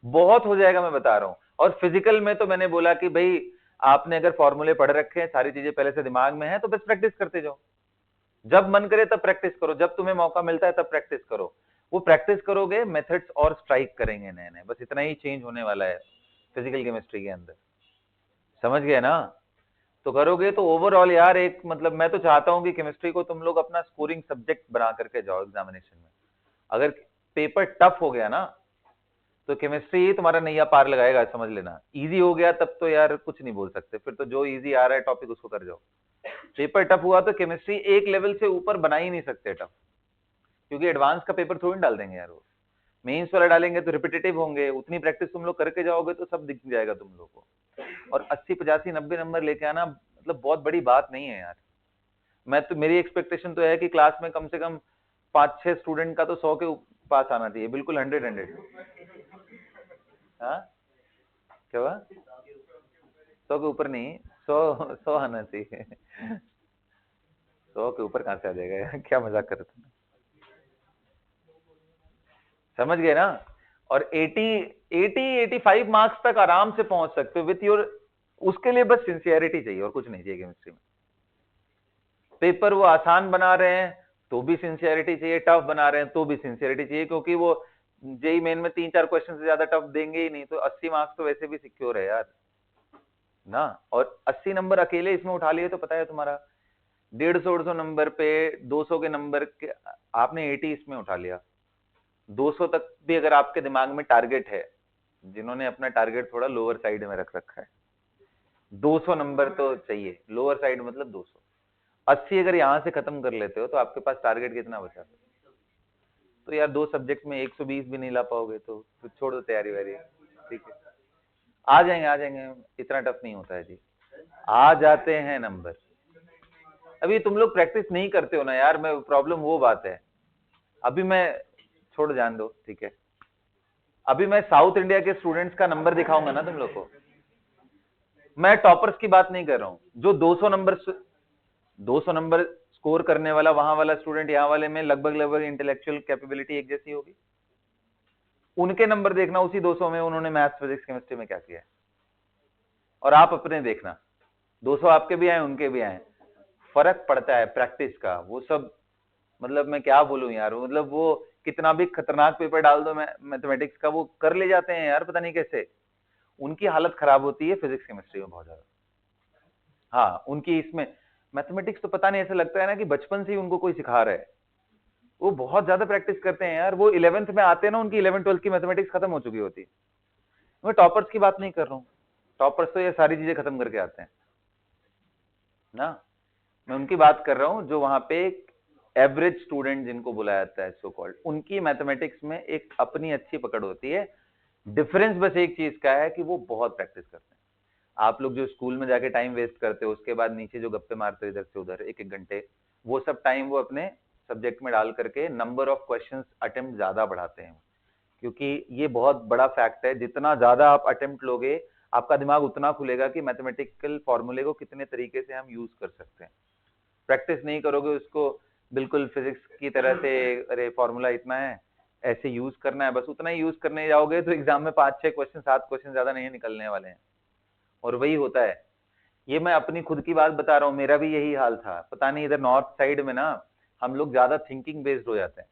बहुत हो जाएगा मैं बता रहा हूं। और फिजिकल में तो मैंने बोला कि भाई आपने अगर फॉर्मूले पढ़ रखे हैं, सारी चीजें पहले से दिमाग में है, तो बस प्रैक्टिस करते जाओ, जब मन करे तब प्रैक्टिस करो, जब तुम्हें मौका मिलता है तब प्रैक्टिस करो। वो प्रैक्टिस करोगे, मेथड्स और स्ट्राइक करेंगे नए नए, बस इतना ही चेंज होने वाला है फिजिकल केमिस्ट्री के अंदर। समझ गए ना? तो करोगे तो ओवरऑल यार एक मतलब मैं तो चाहता हूँ कि केमिस्ट्री को तुम लोग अपना स्कोरिंग सब्जेक्ट बना करके जाओ एग्जामिनेशन में। अगर पेपर टफ हो गया ना तो केमिस्ट्री ही तुम्हारा नैया पार लगाएगा, समझ लेना। इजी हो गया तब तो यार कुछ नहीं बोल सकते, फिर तो जो इजी आ रहा है टॉपिक उसको कर जाओ। पेपर टफ हुआ तो केमिस्ट्री एक लेवल से ऊपर बना ही नहीं सकते टफ, क्योंकि एडवांस का पेपर थोड़ी डाल देंगे यार वो। मेंस वाला डालेंगे तो रिपीटेटिव होंगे, उतनी प्रैक्टिस तुम लोग करके जाओगे तो सब दिख जाएगा तुम लोग को। और 80 85 90 नंबर लेके आना मतलब बहुत बड़ी बात नहीं है यार। मैं तो मेरी एक्सपेक्टेशन तो है कि क्लास में कम से कम 5 6 स्टूडेंट का तो 100 के पास आना चाहिए, बिल्कुल 100 हाँ क्या हुआ? 100 के ऊपर नहीं, 100 आना चाहिए। 100 के ऊपर कहां से आ जाएगा यार, क्या मजाक कर रहे थे? समझ गए ना? और 85 मार्क्स तक आराम से पहुंच सकते हो विथ योर, उसके लिए बस सिंसियरिटी चाहिए और कुछ नहीं चाहिए केमिस्ट्री में। पेपर वो आसान बना रहे हैं तो भी सिंसियरिटी चाहिए, टफ बना रहे हैं तो भी सिंसियरिटी चाहिए, क्योंकि वो जेई मेन में 3 4 क्वेश्चन से ज्यादा टफ देंगे ही नहीं, तो 80 मार्क्स तो वैसे भी सिक्योर है यार ना। और 80 नंबर अकेले इसमें उठा लिए तो पता है तुम्हारा 150 नंबर पे 200 के नंबर के आपने 80 इसमें उठा लिया। 200 तक भी अगर आपके दिमाग में टारगेट है, जिन्होंने अपना टारगेट थोड़ा लोअर साइड में रख रखा है, 200 नंबर तो चाहिए, लोअर साइड मतलब 200। 80 अगर यहां से खत्म कर लेते हो तो आपके पास टारगेट कितना बचा? तो यार 2 सब्जेक्ट में 120 भी नहीं ला पाओगे तो छोड़ दो तैयारी वैयारी, ठीक है। आ जाएंगे, इतना टफ नहीं होता है जी, आ जाते हैं नंबर। अभी तुम लोग प्रैक्टिस नहीं करते हो ना यार, मैं प्रॉब्लम वो बात है। अभी मैं छोड़, जान दो, ठीक है। अभी मैं साउथ इंडिया के स्टूडेंट्स का नंबर दिखाऊंगा ना तुम लोग को, मैं टॉपर्स की बात नहीं कर रहा हूं, जो 200 नंबर स्कोर करने वाला वहां वाला स्टूडेंट यहाँ वाले में लगभग लगभग इंटेलेक्चुअल कैपेबिलिटी एक जैसी होगी, उनके नंबर देखना उसी 200 में उन्होंने मैथ्स फिजिक्स केमिस्ट्री में क्या किया है, और आप अपने देखना 200 आपके भी आए उनके भी आए, फर्क पड़ता है प्रैक्टिस का वो सब। मतलब मैं क्या बोलूं यार, मतलब वो कितना भी खतरनाक पेपर डाल दो मैथमेटिक्स का वो कर ले जाते हैं यार, पता नहीं कैसे। उनकी हालत खराब होती है फिजिक्स केमिस्ट्री में बहुत ज्यादा। हाँ उनकी इसमें मैथमेटिक्स तो पता नहीं, ऐसा लगता है ना कि बचपन से ही उनको कोई सिखा रहा है। वो बहुत ज्यादा प्रैक्टिस करते हैं यार, वो 11th में आते हैं ना, उनकी 11 12 की मैथमेटिक्स खत्म हो चुकी होती है। मैं टॉपर्स की बात नहीं कर रहा हूँ, टॉपर्स तो ये सारी चीजें खत्म करके आते हैं ना। मैं उनकी बात कर रहा हूं जो वहां पे एवरेज स्टूडेंट जिनको बुलाया जाता है सो कॉल्ड, उनकी मैथमेटिक्स में एक अपनी अच्छी पकड़ होती है। डिफरेंस बस एक चीज का है कि वो बहुत प्रैक्टिस करते हैं। आप लोग जो स्कूल में जाके टाइम वेस्ट करते हो, उसके बाद नीचे जो गप्पे मारते हो इधर से उधर 1 1 घंटे, वो सब टाइम वो अपने सब्जेक्ट में डाल करके नंबर ऑफ क्वेश्चंस अटेम्प्ट ज्यादा बढ़ाते हैं। क्योंकि ये बहुत बड़ा फैक्ट है, जितना ज्यादा आप अटेम्प्ट लोगे आपका दिमाग उतना खुलेगा कि मैथमेटिकल फॉर्मूले को कितने तरीके से हम यूज कर सकते हैं। प्रैक्टिस नहीं करोगे उसको बिल्कुल फिजिक्स की तरह से, अरे फॉर्मूला इतना है ऐसे यूज करना है, बस उतना ही यूज करने जाओगे तो एग्जाम में 5 6 क्वेश्चन 7 क्वेश्चन ज्यादा नहीं निकलने वाले हैं। और वही होता है, ये मैं अपनी खुद की बात बता रहा हूँ, मेरा भी यही हाल था। पता नहीं इधर नॉर्थ साइड में ना हम लोग ज्यादा थिंकिंग बेस्ड हो जाते हैं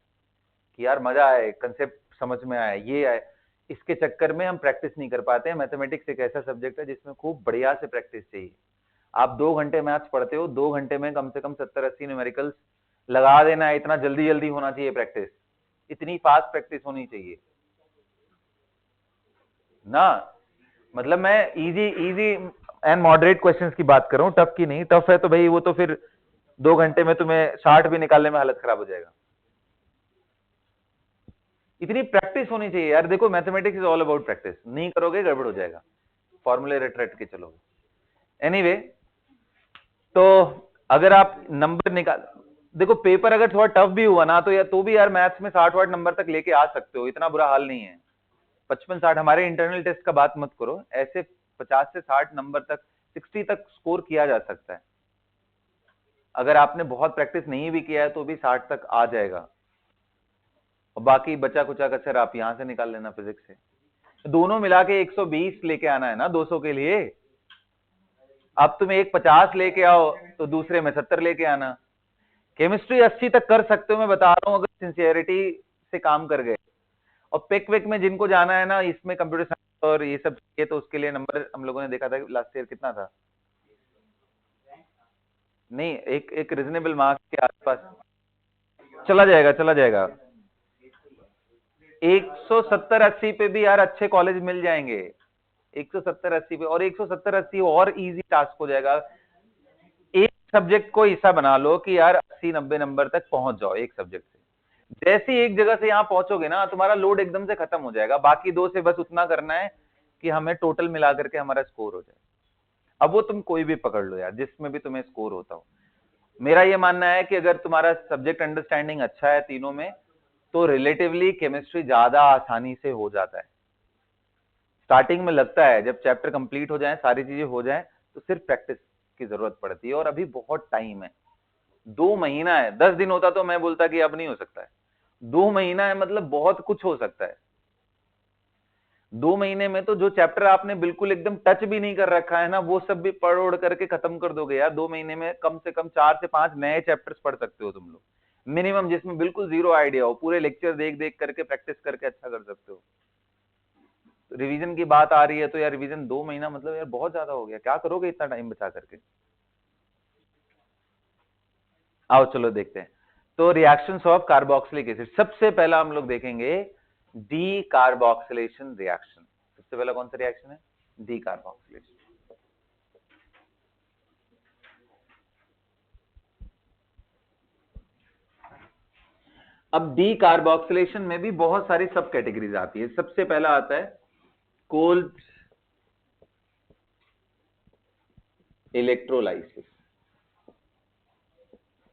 कि यार मजा आए, कंसेप्ट समझ में आए, ये आए, इसके चक्कर में हम प्रैक्टिस नहीं कर पाते हैं। मैथमेटिक्स एक ऐसा सब्जेक्ट है जिसमें खूब बढ़िया से प्रैक्टिस चाहिए। आप 2 घंटे मैथ्स पढ़ते हो, 2 घंटे में कम से कम 70 80 न्यूमेरिकल्स लगा देना है, इतना जल्दी जल्दी होना चाहिए प्रैक्टिस, इतनी फास्ट प्रैक्टिस होनी चाहिए ना। मतलब मैं easy easy and moderate questions की बात कर रहा हूँ, टफ की नहीं। टफ है तो भाई वो तो फिर 2 घंटे में तुम्हें 60 भी निकालने में हालत खराब हो जाएगा। इतनी प्रैक्टिस होनी चाहिए यार, देखो mathematics is all about practice, नहीं करोगे गड़बड़ हो जाएगा, फॉर्मूले रट रट के चलोगे। एनीवे तो अगर आप नंबर निकाल, देखो पेपर अगर थोड़ा टफ भी हुआ ना तो या तो भी यार मैथ्स में 60 60 नंबर तक लेके आ सकते हो, इतना बुरा हाल नहीं है। 55 60, हमारे इंटरनल टेस्ट का बात मत करो, ऐसे 50 से 60 नंबर तक 60 तक स्कोर किया जा सकता है। अगर आपने बहुत प्रैक्टिस नहीं भी किया है तो भी 60 तक आ जाएगा। और बाकी बचा कुचा कसर आप यहां से निकाल लेना फिजिक्स से। दोनों मिला के 120 लेके आना है ना 200 के लिए। अब तुम एक 50 लेके आओ तो दूसरे में 70 लेके आना। केमिस्ट्री 80 तक कर सकते हो, मैं बता रहा हूं, अगर सिंसियरिटी से काम कर गए। और पिक विक में जिनको जाना है ना, इसमें कंप्यूटर साइंस और ये सब चाहिए, तो उसके लिए नंबर हम लोगों ने देखा था लास्ट ईयर कितना था, नहीं, एक रिजनेबल मार्क्स के आसपास चला जाएगा, चला जाएगा। 170-80 पे भी यार अच्छे कॉलेज मिल जाएंगे, 170-80 पे, और 170-80 और इजी टास्क हो जाएगा। एक सब्जेक्ट को ऐसा बना लो कि यार 80-90 नंबर तक पहुंच जाओ एक सब्जेक्ट से। जैसे ही एक जगह से यहां पहुंचोगे ना, तुम्हारा लोड एकदम से खत्म हो जाएगा। बाकी दो से बस उतना करना है कि हमें टोटल मिला करके हमारा स्कोर हो जाए। अब वो तुम कोई भी पकड़ लो यार, जिसमें भी तुम्हें स्कोर होता हो। मेरा ये मानना है कि अगर तुम्हारा सब्जेक्ट अंडरस्टैंडिंग अच्छा है तीनों में, तो रिलेटिवली केमिस्ट्री ज्यादा आसानी से हो जाता है। स्टार्टिंग में लगता है, जब चैप्टर कंप्लीट हो जाए, सारी चीजें हो जाए, तो सिर्फ प्रैक्टिस की जरूरत पड़ती है, और अभी बहुत टाइम है। 2 महीना है, 10 दिन होता तो मैं बोलता कि अब नहीं हो सकता है। 2 महीना है, मतलब बहुत कुछ हो सकता है। 2 महीने में तो जो चैप्टर आपने बिल्कुल एकदम टच भी नहीं कर रखा है ना, वो सब भी पढ़ उड़ करके खत्म कर दोगे यार। 2 महीने में कम से कम 4 से 5 नए चैप्टर्स पढ़ सकते हो तुम लोग मिनिमम, जिसमें बिल्कुल जीरो आइडिया हो। पूरे लेक्चर देख देख करके प्रैक्टिस करके अच्छा कर सकते हो। तो रिवीजन की बात आ रही है तो यार रिवीजन 2 महीना मतलब यार बहुत ज्यादा हो गया। क्या करोगे इतना टाइम बचा करके? आओ चलो देखते हैं। तो रिएक्शंस ऑफ कार्बोक्सिलिक एसिड, सबसे पहला हम लोग देखेंगे डी कार्बोक्सिलेशन रिएक्शन। सबसे पहला कौन सा रिएक्शन है? D carboxylation. अब डी कार्बोक्सिलेशन में भी बहुत सारी सब कैटेगरीज आती है। सबसे पहला आता है कोल्ड इलेक्ट्रोलाइसिस।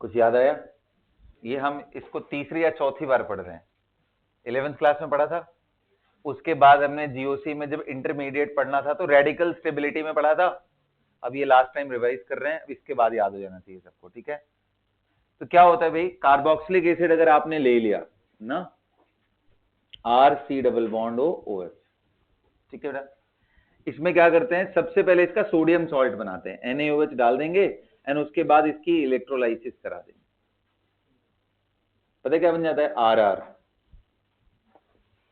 कुछ याद आया? ये हम इसको तीसरी या चौथी बार पढ़ रहे हैं। 11th क्लास में पढ़ा था, उसके बाद हमने जीओसी में जब इंटरमीडिएट पढ़ना था तो रेडिकल स्टेबिलिटी में पढ़ा था। अब ये लास्ट टाइम रिवाइज कर रहे हैं, इसके बाद याद हो जाना चाहिए सबको, ठीक है? तो क्या होता है भाई, कार्बोक्सिलिक एसिड अगर आपने ले लिया ना, RC डबल बॉन्ड OH, ठीक है बेटा? इसमें क्या करते हैं, सबसे पहले इसका सोडियम सॉल्ट बनाते हैं, NaOH डाल देंगे, एंड उसके बाद इसकी इलेक्ट्रोलाइसिस करा देंगे। पता है क्या बन जाता है? RR।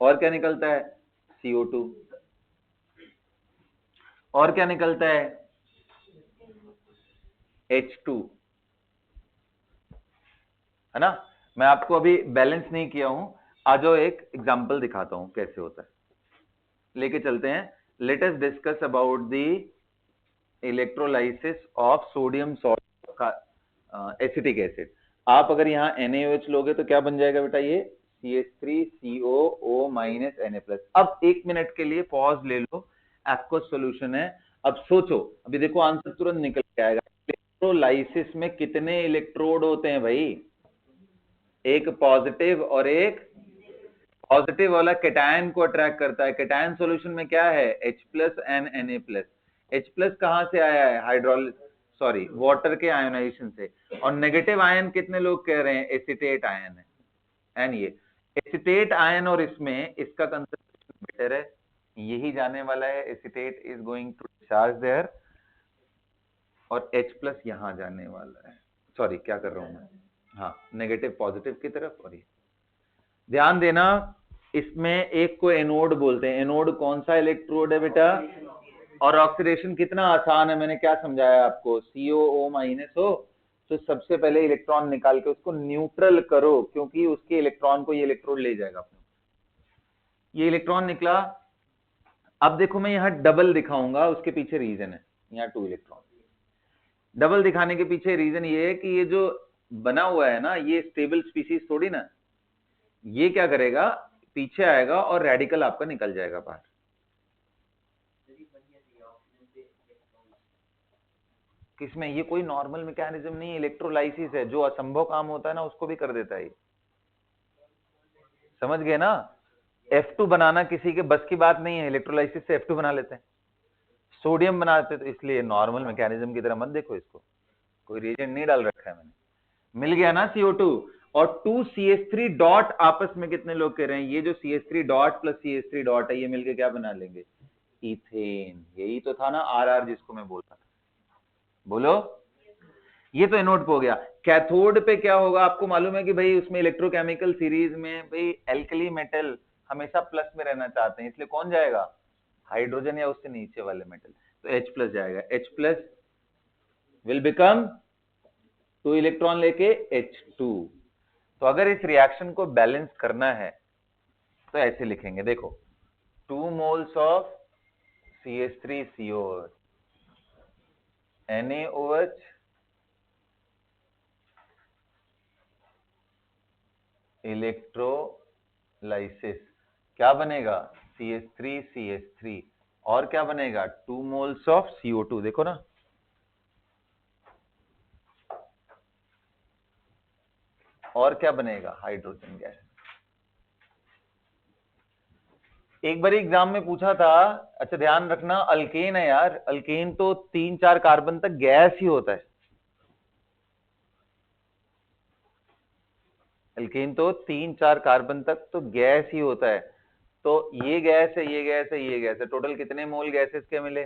और क्या निकलता है? CO2। और क्या निकलता है? H2, है ना? मैं आपको अभी बैलेंस नहीं किया हूं, आज एक एग्जांपल दिखाता हूं कैसे होता है। लेके चलते हैं। Let us discuss about the electrolysis of sodium salt का एसिटिक एसिड। आप अगर यहाँ NaOH लोगे तो क्या बन जाएगा बेटा? ये CH3COO Na+। अब 1 मिनट के लिए पॉज ले लो, एक्वस सॉल्यूशन है। अब सोचो, अभी देखो आंसर तुरंत निकल के आएगा। इलेक्ट्रोलाइसिस में कितने इलेक्ट्रोड होते हैं भाई? एक पॉजिटिव और एक, पॉजिटिव वाला कैटायन को अट्रैक्ट करता है। कैटायन सॉल्यूशन में क्या है? H+ and Na+। H+ कहां से आया है? सॉरी, वाटर के आयोनाइजेशन से। और नेगेटिव आयन कितने लोग कह रहे हैं? एसिटेट आयन है। एंड ये एसिटेट आयन, और इसमें इसका कंसंट्रेशन बेटर है, यही जाने वाला है। Acetate is going to discharge there, और H+ यहां जाने वाला है। सॉरी, क्या कर रहा हूं मैं? हाँ, नेगेटिव पॉजिटिव की तरफ। और ये ध्यान देना, इसमें एक को एनोड बोलते हैं। एनोड कौन सा इलेक्ट्रोड है बेटा? और ऑक्सीडेशन कितना आसान है, मैंने क्या समझाया आपको? COO- हो तो सबसे पहले इलेक्ट्रॉन निकाल के उसको न्यूट्रल करो, क्योंकि उसके इलेक्ट्रॉन को ये इलेक्ट्रोड ले जाएगा अपने। ये इलेक्ट्रॉन निकला। अब देखो मैं यहाँ डबल दिखाऊंगा, उसके पीछे रीजन है। यहाँ 2 इलेक्ट्रॉन डबल दिखाने के पीछे रीजन ये है कि ये जो बना हुआ है ना, ये स्टेबल स्पीसीज थोड़ी ना, ये क्या करेगा, पीछे आएगा और रेडिकल आपका निकल जाएगा बाहर। किसमें? ये कोई नॉर्मल मैकेनिज्म नहीं है, इलेक्ट्रोलाइसिस है। जो असंभव काम होता है ना, उसको भी कर देता है। समझ गए ना? F2 बनाना किसी के बस की बात नहीं है, इलेक्ट्रोलाइसिस से F2 बना लेते हैं। सोडियम बनाते तो, इसलिए नॉर्मल मैकेनिज्म की तरह मत देखो इसको, कोई रिएजेंट नहीं डाल रखा है मैंने। मिल गया ना CO2? और 2CH3 डॉट आपस में कितने लोग कह रहे हैं? ये जो CH3 dot plus CH3 dot है, ये मिलके क्या बना लेंगे? इथेन। यही तो था ना RR जिसको मैं बोलता था। बोलो, ये तो एनोड पे हो गया। कैथोड पे क्या होगा? आपको मालूम है कि भाई उसमें इलेक्ट्रोकेमिकल सीरीज में भाई एल्कली मेटल हमेशा प्लस में रहना चाहते हैं, इसलिए कौन जाएगा? हाइड्रोजन या उससे नीचे वाले मेटल। तो H+ जाएगा। H+ विल बिकम 2 इलेक्ट्रॉन लेके H2। तो अगर इस रिएक्शन को बैलेंस करना है तो ऐसे लिखेंगे, देखो 2 moles of CH3COOH NaOH electrolysis क्या बनेगा, CH3CH3 और क्या बनेगा 2 मोल्स ऑफ CO2। देखो ना, और क्या बनेगा हाइड्रोजन गैस। एक बार एग्जाम में पूछा था, अच्छा ध्यान रखना, अल्केन है यार, अल्केन तो 3-4 कार्बन तक गैस ही होता है। अल्केन तो 3-4 कार्बन तक तो गैस ही होता है। तो ये गैस है, ये गैस है, ये गैस है, टोटल कितने मोल गैसेस के मिले,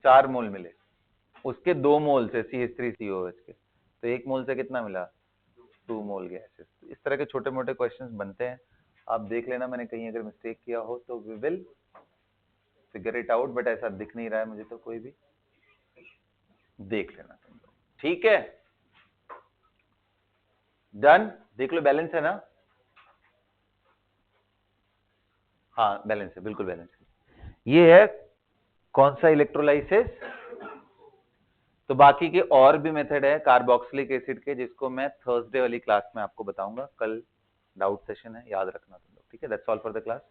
4 मोल मिले। उसके 2 मोल से CH3COH के, तो 1 मोल से कितना मिला, 2 मोल गैसेस। इस तरह के छोटे मोटे क्वेश्चंस बनते हैं, आप देख लेना, मैंने कहीं अगर मिस्टेक किया हो तो we will figure it out, but ऐसा दिख नहीं रहा है मुझे तो कोई भी, देख लेना तुम लोग, ठीक है। डन, देख लो बैलेंस है ना, हाँ बैलेंस है, बिल्कुल बैलेंस है। ये है कौन सा इलेक्ट्रोलाइसिस। तो बाकी के और भी मेथड है कार्बोक्सिलिक एसिड के, जिसको मैं थर्सडे वाली क्लास में आपको बताऊंगा। कल डाउट सेशन है, याद रखना तुम लोग, ठीक है। That's all for the class.